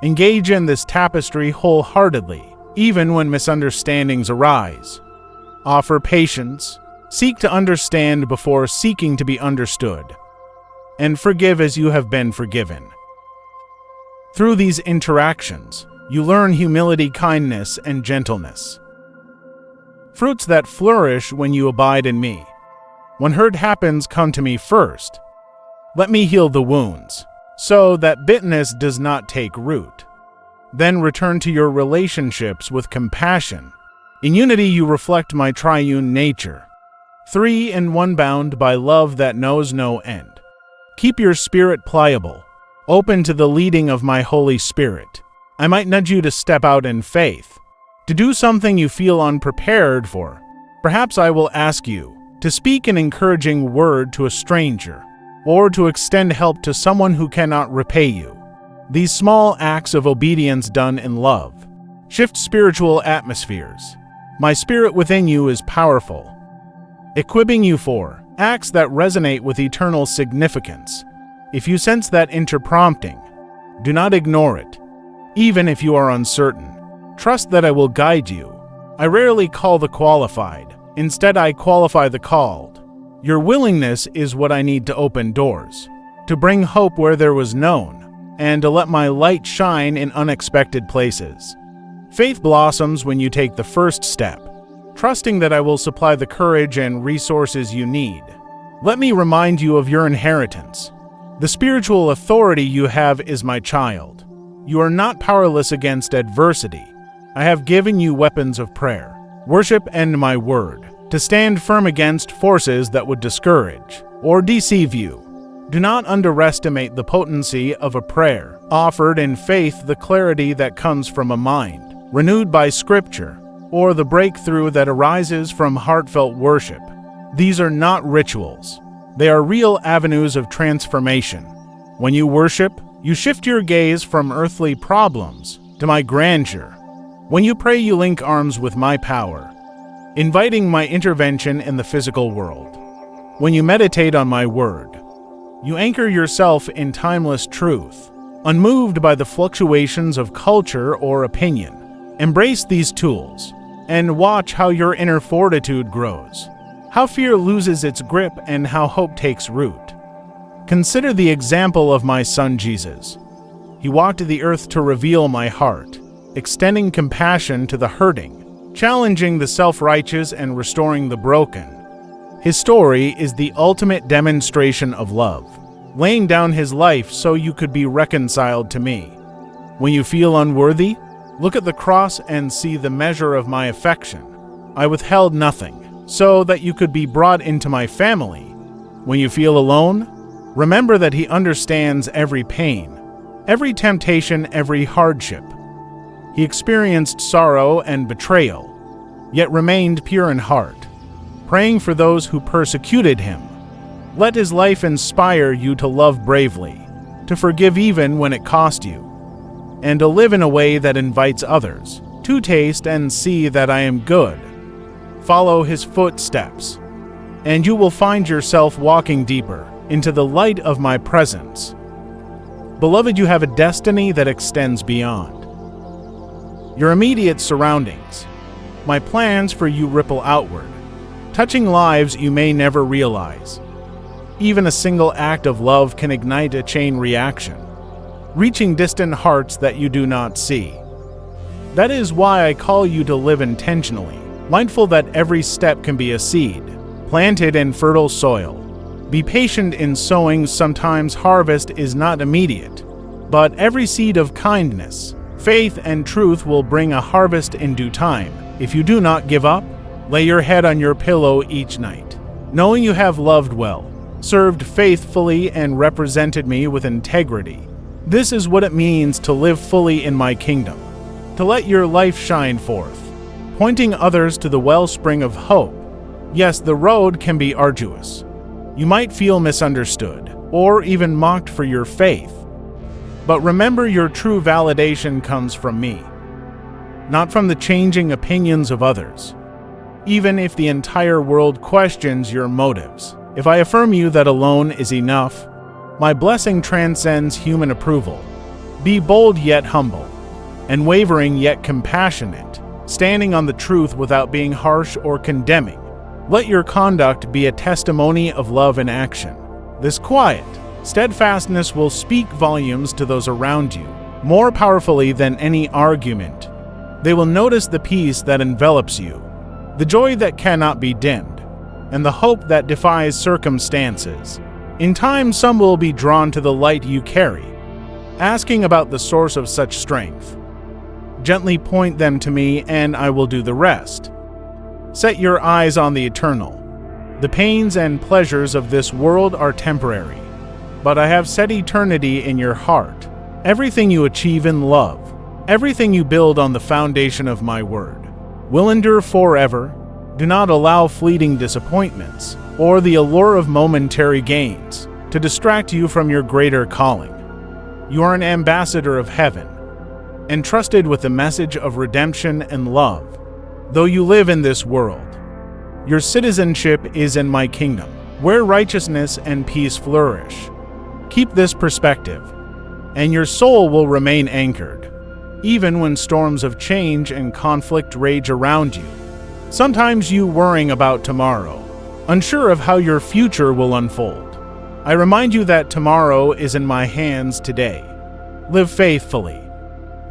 Engage in this tapestry wholeheartedly, even when misunderstandings arise. Offer patience, seek to understand before seeking to be understood, and forgive as you have been forgiven. Through these interactions, you learn humility, kindness, and gentleness. Fruits that flourish when you abide in me. When hurt happens, come to me first. Let me heal the wounds, so that bitterness does not take root. Then return to your relationships with compassion. In unity you reflect my triune nature, 3 in 1, bound by love that knows no end. Keep your spirit pliable, open to the leading of my Holy Spirit. I might nudge you to step out in faith, to do something you feel unprepared for. Perhaps I will ask you to speak an encouraging word to a stranger, or to extend help to someone who cannot repay you. These small acts of obedience done in love shift spiritual atmospheres. My spirit within you is powerful, equipping you for acts that resonate with eternal significance. If you sense that interprompting, do not ignore it. Even if you are uncertain, trust that I will guide you. I rarely call the qualified, Instead, I qualify the called. Your willingness is what I need to open doors, to bring hope where there was none, and to let my light shine in unexpected places. Faith blossoms when you take the first step, trusting that I will supply the courage and resources you need. Let me remind you of your inheritance. The spiritual authority you have is my child. You are not powerless against adversity. I have given you weapons of prayer, worship, and my word, to stand firm against forces that would discourage or deceive you. Do not underestimate the potency of a prayer offered in faith, the clarity that comes from a mind renewed by Scripture, or the breakthrough that arises from heartfelt worship. These are not rituals. They are real avenues of transformation. When you worship, you shift your gaze from earthly problems to my grandeur. When you pray, you link arms with my power, inviting my intervention in the physical world. When you meditate on my word, you anchor yourself in timeless truth, unmoved by the fluctuations of culture or opinion. Embrace these tools and watch how your inner fortitude grows, how fear loses its grip, and how hope takes root. Consider the example of my son Jesus. He walked the earth to reveal my heart, extending compassion to the hurting, challenging the self-righteous, and restoring the broken. His story is the ultimate demonstration of love, laying down his life so you could be reconciled to me. When you feel unworthy, look at the cross and see the measure of my affection. I withheld nothing, so that you could be brought into my family. When you feel alone, remember that he understands every pain, every temptation, every hardship. He experienced sorrow and betrayal, yet remained pure in heart, praying for those who persecuted him. Let his life inspire you to love bravely, to forgive even when it cost you, and to live in a way that invites others to taste and see that I am good. Follow his footsteps, and you will find yourself walking deeper into the light of my presence. Beloved, you have a destiny that extends beyond your immediate surroundings. My plans for you ripple outward, touching lives you may never realize. Even a single act of love can ignite a chain reaction, reaching distant hearts that you do not see. That is why I call you to live intentionally, mindful that every step can be a seed, planted in fertile soil. Be patient in sowing. Sometimes harvest is not immediate, but every seed of kindness, faith, and truth will bring a harvest in due time. If you do not give up, lay your head on your pillow each night, knowing you have loved well, served faithfully, and represented me with integrity. This is what it means to live fully in my kingdom, to let your life shine forth, pointing others to the wellspring of hope. Yes, the road can be arduous. You might feel misunderstood or even mocked for your faith. But remember, your true validation comes from me, not from the changing opinions of others. Even if the entire world questions your motives, if I affirm you that alone is enough, my blessing transcends human approval. Be bold yet humble, and wavering yet compassionate, standing on the truth without being harsh or condemning. Let your conduct be a testimony of love in action. This quiet steadfastness will speak volumes to those around you, more powerfully than any argument. They will notice the peace that envelops you, the joy that cannot be dimmed, and the hope that defies circumstances. In time, some will be drawn to the light you carry, asking about the source of such strength. Gently point them to me, and I will do the rest. Set your eyes on the eternal. The pains and pleasures of this world are temporary, but I have set eternity in your heart. Everything you achieve in love, everything you build on the foundation of my word, will endure forever. Do not allow fleeting disappointments or the allure of momentary gains to distract you from your greater calling. You are an ambassador of heaven, entrusted with the message of redemption and love. Though you live in this world, your citizenship is in my kingdom, where righteousness and peace flourish. Keep this perspective, and your soul will remain anchored, even when storms of change and conflict rage around you. Sometimes you worrying about tomorrow, unsure of how your future will unfold. I remind you that tomorrow is in my hands today. Live faithfully.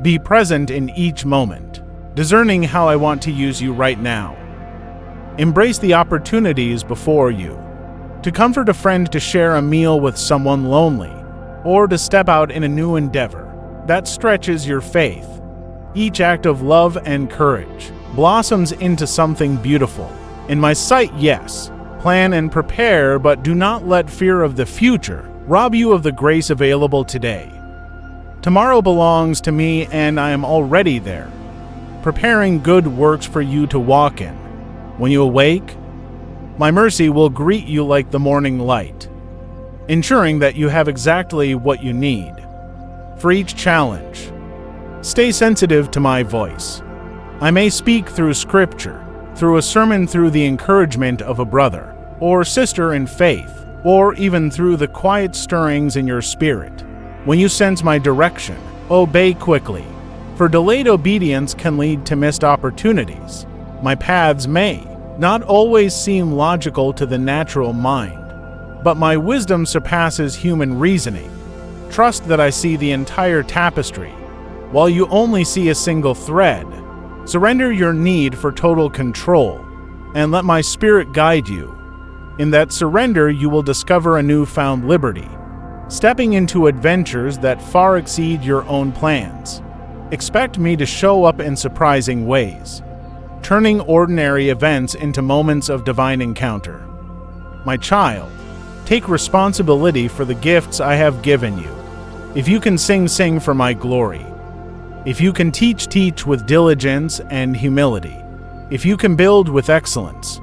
Be present in each moment, discerning how I want to use you right now. Embrace the opportunities before you. To comfort a friend, to share a meal with someone lonely, or to step out in a new endeavor that stretches your faith. Each act of love and courage blossoms into something beautiful. In my sight, yes. Plan and prepare, but do not let fear of the future rob you of the grace available today. Tomorrow belongs to me, and I am already there, preparing good works for you to walk in. When you awake, my mercy will greet you like the morning light, ensuring that you have exactly what you need. For each challenge, stay sensitive to my voice. I may speak through scripture, through a sermon, through the encouragement of a brother or sister in faith, or even through the quiet stirrings in your spirit. When you sense my direction, obey quickly, for delayed obedience can lead to missed opportunities. My paths may not always seem logical to the natural mind, but my wisdom surpasses human reasoning. Trust that I see the entire tapestry, while you only see a single thread. Surrender your need for total control, and let my spirit guide you. In that surrender, you will discover a newfound liberty, stepping into adventures that far exceed your own plans. Expect me to show up in surprising ways, turning ordinary events into moments of divine encounter. My child, take responsibility for the gifts I have given you. If you can sing, sing for my glory. If you can teach, teach with diligence and humility. If you can build with excellence.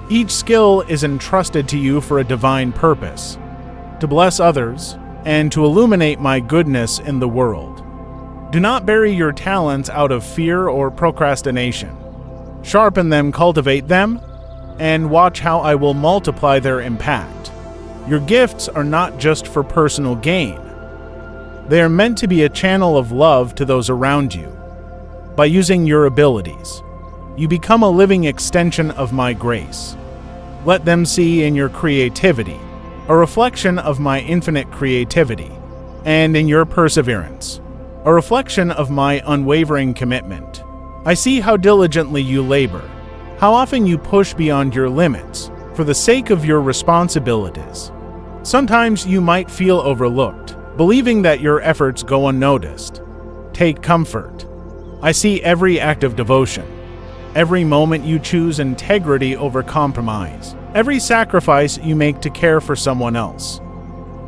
Each skill is entrusted to you for a divine purpose, to bless others and to illuminate my goodness in the world. Do not bury your talents out of fear or procrastination. Sharpen them, cultivate them, and watch how I will multiply their impact. Your gifts are not just for personal gain. They are meant to be a channel of love to those around you. By using your abilities, you become a living extension of my grace. Let them see in your creativity a reflection of my infinite creativity, and in your perseverance, a reflection of my unwavering commitment. I see how diligently you labor, how often you push beyond your limits for the sake of your responsibilities. Sometimes you might feel overlooked, believing that your efforts go unnoticed. Take comfort. I see every act of devotion, every moment you choose integrity over compromise, every sacrifice you make to care for someone else.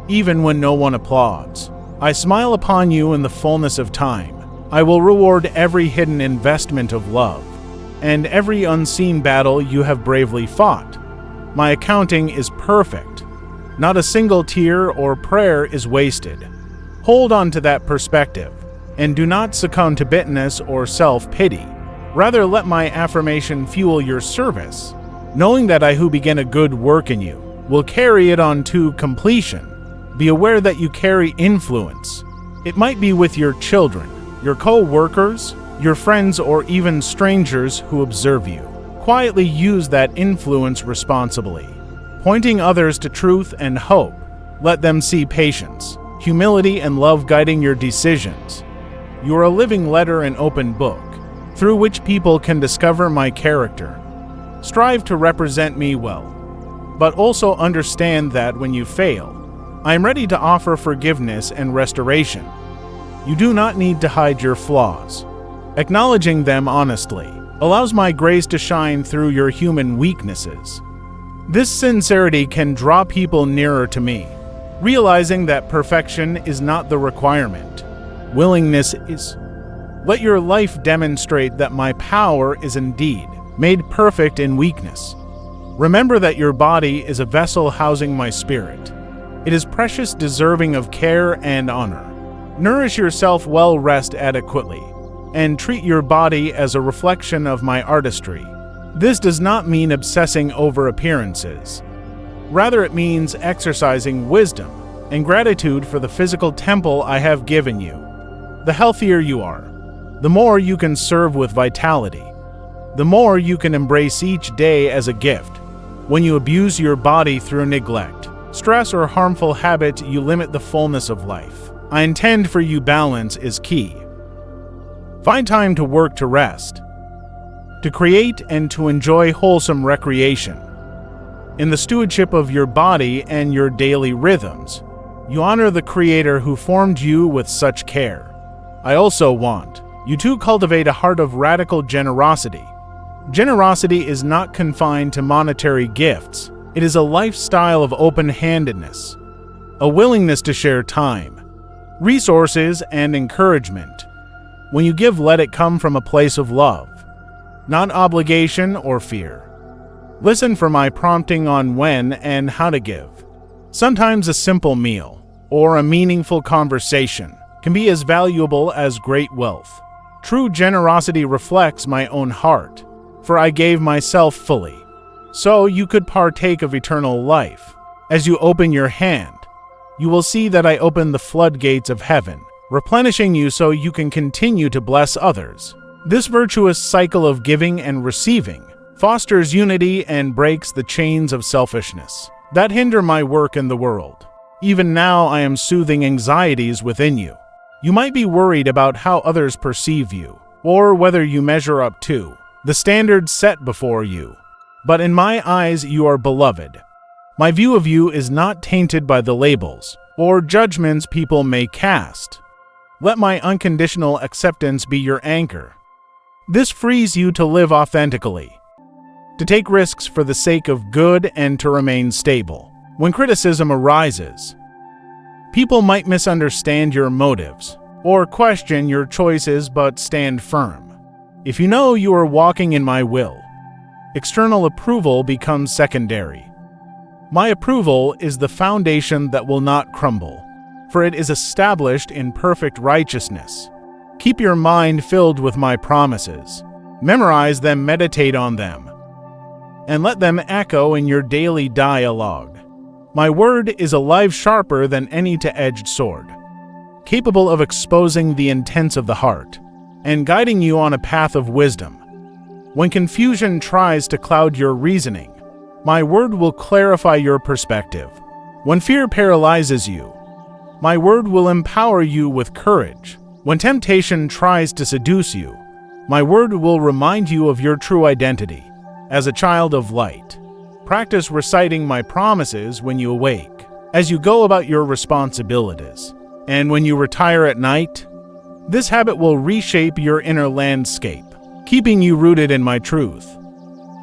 Even when no one applauds, I smile upon you in the fullness of time. I will reward every hidden investment of love, and every unseen battle you have bravely fought. My accounting is perfect. Not a single tear or prayer is wasted. Hold on to that perspective, and do not succumb to bitterness or self-pity. Rather, let my affirmation fuel your service, knowing that I who begin a good work in you will carry it on to completion. Be aware that you carry influence. It might be with your children, your co-workers, your friends, or even strangers who observe you. Quietly use that influence responsibly, pointing others to truth and hope. Let them see patience, humility, and love guiding your decisions. You are a living letter and open book, through which people can discover my character. Strive to represent me well, but also understand that when you fail, I am ready to offer forgiveness and restoration. You do not need to hide your flaws. Acknowledging them honestly allows my grace to shine through your human weaknesses. This sincerity can draw people nearer to me, realizing that perfection is not the requirement. Willingness is. Let your life demonstrate that my power is indeed made perfect in weakness. Remember that your body is a vessel housing my spirit. It is precious, deserving of care and honor. Nourish yourself well, rest adequately, and treat your body as a reflection of my artistry. This does not mean obsessing over appearances. Rather, it means exercising wisdom and gratitude for the physical temple I have given you. The healthier you are, the more you can serve with vitality. the more you can embrace each day as a gift. When you abuse your body through neglect, stress, or harmful habits, you limit the fullness of life. I intend for you balance is key. Find time to work, to rest, to create, and to enjoy wholesome recreation. In the stewardship of your body and your daily rhythms, you honor the Creator who formed you with such care. I also want you to cultivate a heart of radical generosity. Generosity is not confined to monetary gifts. It is a lifestyle of open-handedness, a willingness to share time, resources, and encouragement. When you give, let it come from a place of love, not obligation or fear. Listen for my prompting on when and how to give. Sometimes a simple meal or a meaningful conversation can be as valuable as great wealth. True generosity reflects my own heart, for I gave myself fully, so you could partake of eternal life. As you open your hand, you will see that I open the floodgates of heaven, replenishing you so you can continue to bless others. This virtuous cycle of giving and receiving fosters unity and breaks the chains of selfishness that hinder my work in the world. Even now I am soothing anxieties within you. You might be worried about how others perceive you, or whether you measure up to the standards set before you. But in my eyes you are beloved. My view of you is not tainted by the labels or judgments people may cast. Let my unconditional acceptance be your anchor. This frees you to live authentically, to take risks for the sake of good, and to remain stable. When criticism arises, people might misunderstand your motives or question your choices, but stand firm. If you know you are walking in my will, external approval becomes secondary. My approval is the foundation that will not crumble, for it is established in perfect righteousness. Keep your mind filled with my promises. Memorize them, meditate on them, and let them echo in your daily dialogue. My word is alive, sharper than any two-edged sword, capable of exposing the intents of the heart and guiding you on a path of wisdom. When confusion tries to cloud your reasoning, my word will clarify your perspective. When fear paralyzes you, my word will empower you with courage. When temptation tries to seduce you, my word will remind you of your true identity as a child of light. Practice reciting my promises when you awake, as you go about your responsibilities, and when you retire at night. This habit will reshape your inner landscape, keeping you rooted in my truth.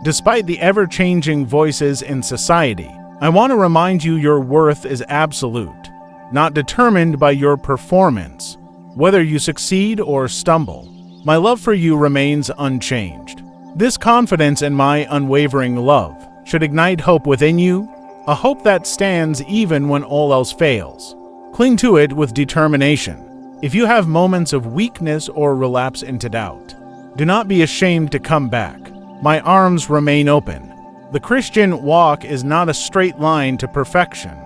Despite the ever-changing voices in society, I want to remind you your worth is absolute, not determined by your performance. Whether you succeed or stumble, my love for you remains unchanged. This confidence in my unwavering love should ignite hope within you, a hope that stands even when all else fails. Cling to it with determination. If you have moments of weakness or relapse into doubt, do not be ashamed to come back. My arms remain open. The Christian walk is not a straight line to perfection.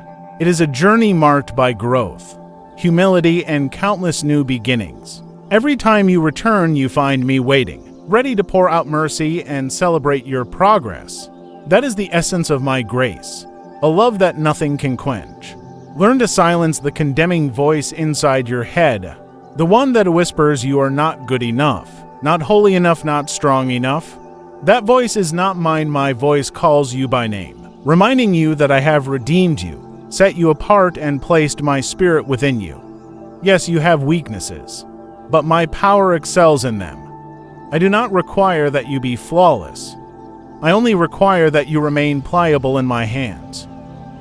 It is a journey marked by growth, humility, and countless new beginnings. Every time you return, you find me waiting, ready to pour out mercy and celebrate your progress. That is the essence of my grace, a love that nothing can quench. Learn to silence the condemning voice inside your head, the one that whispers you are not good enough, not holy enough, not strong enough. That voice is not mine. My voice calls you by name, reminding you that I have redeemed you, set you apart, and placed my spirit within you. Yes, you have weaknesses, but my power excels in them. I do not require that you be flawless. I only require that you remain pliable in my hands.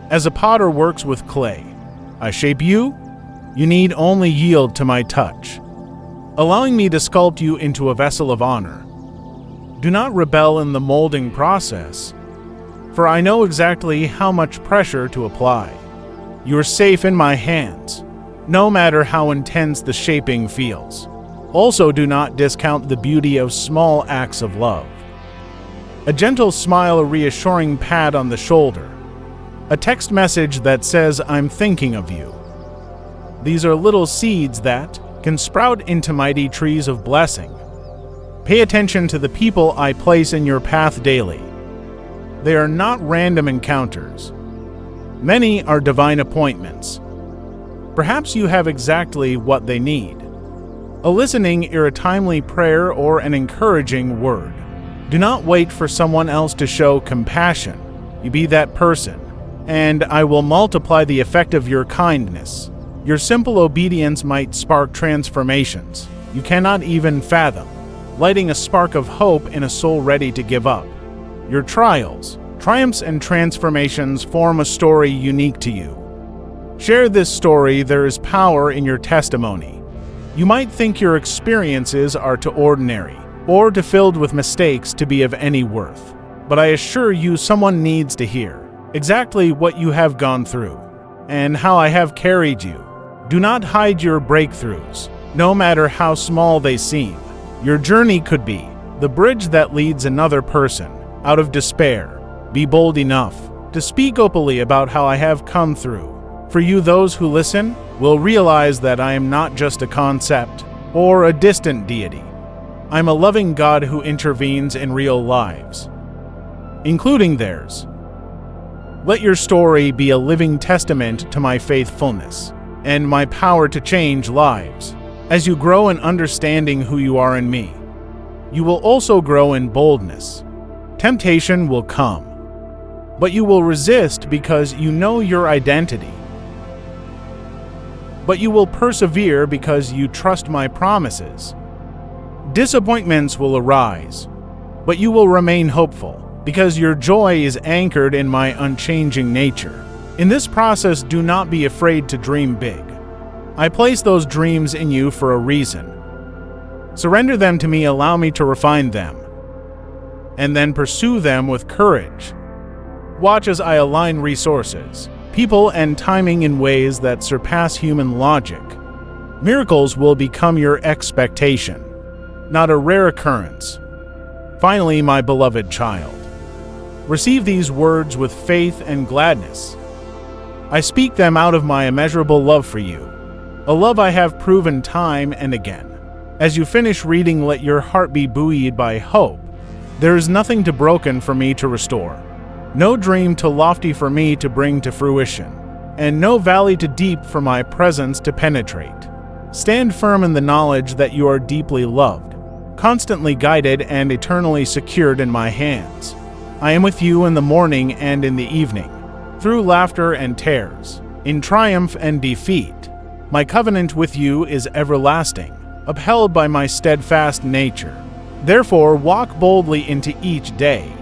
As a potter works with clay, I shape you. You need only yield to my touch, allowing me to sculpt you into a vessel of honor. Do not rebel in the molding process, for I know exactly how much pressure to apply. You are safe in my hands, no matter how intense the shaping feels. Also, do not discount the beauty of small acts of love. A gentle smile, a reassuring pat on the shoulder, a text message that says, "I'm thinking of you." These are little seeds that can sprout into mighty trees of blessing. Pay attention to the people I place in your path daily. They are not random encounters. Many are divine appointments. Perhaps you have exactly what they need: a listening ear, a timely prayer, or an encouraging word. Do not wait for someone else to show compassion. You be that person, and I will multiply the effect of your kindness. Your simple obedience might spark transformations you cannot even fathom, lighting a spark of hope in a soul ready to give up. Your trials, triumphs, and transformations form a story unique to you. Share this story. There is power in your testimony. You might think your experiences are too ordinary or too filled with mistakes to be of any worth, but I assure you someone needs to hear exactly what you have gone through and how I have carried you. Do not hide your breakthroughs, no matter how small they seem. Your journey could be the bridge that leads another person out of despair. Be bold enough to speak openly about how I have come through. For you, those who listen will realize that I am not just a concept or a distant deity. I'm a loving God who intervenes in real lives, including theirs. Let your story be a living testament to my faithfulness and my power to change lives. As you grow in understanding who you are in me, you will also grow in boldness. Temptation will come, but you will resist because you know your identity. But you will persevere because you trust my promises. Disappointments will arise, but you will remain hopeful because your joy is anchored in my unchanging nature. In this process, do not be afraid to dream big. I place those dreams in you for a reason. Surrender them to me, allow me to refine them, and then pursue them with courage. Watch as I align resources, people, and timing in ways that surpass human logic. Miracles will become your expectation, not a rare occurrence. Finally, my beloved child, receive these words with faith and gladness. I speak them out of my immeasurable love for you, a love I have proven time and again. As you finish reading, let your heart be buoyed by hope. There is nothing too broken for me to restore, no dream too lofty for me to bring to fruition, and no valley too deep for my presence to penetrate. Stand firm in the knowledge that you are deeply loved, constantly guided, and eternally secured in my hands. I am with you in the morning and in the evening, through laughter and tears, in triumph and defeat. My covenant with you is everlasting, upheld by my steadfast nature. Therefore, walk boldly into each day,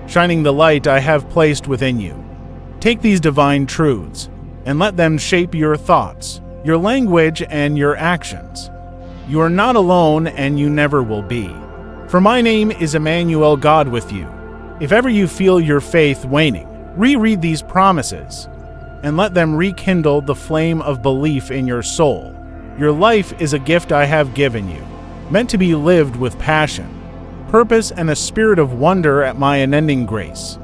shining the light I have placed within you. Take these divine truths and let them shape your thoughts, your language, and your actions. You are not alone, and you never will be. For my name is Emmanuel, God with you. If ever you feel your faith waning, reread these promises and let them rekindle the flame of belief in your soul. Your life is a gift I have given you, meant to be lived with passion, purpose, and a spirit of wonder at my unending grace.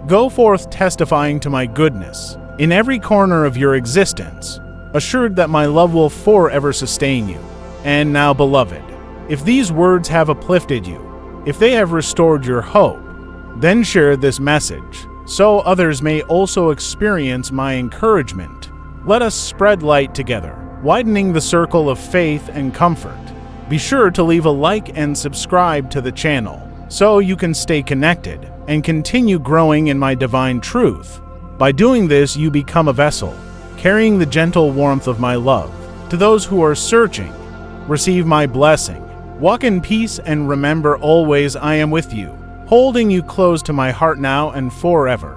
Go forth testifying to my goodness in every corner of your existence, assured that my love will forever sustain you. And now, beloved, if these words have uplifted you, if they have restored your hope, then share this message so others may also experience my encouragement. Let us spread light together, widening the circle of faith and comfort. Be sure to leave a like and subscribe to the channel so you can stay connected and continue growing in my divine truth. By doing this, you become a vessel carrying the gentle warmth of my love. To those who are searching, receive my blessing. Walk in peace and remember always I am with you, holding you close to my heart now and forever.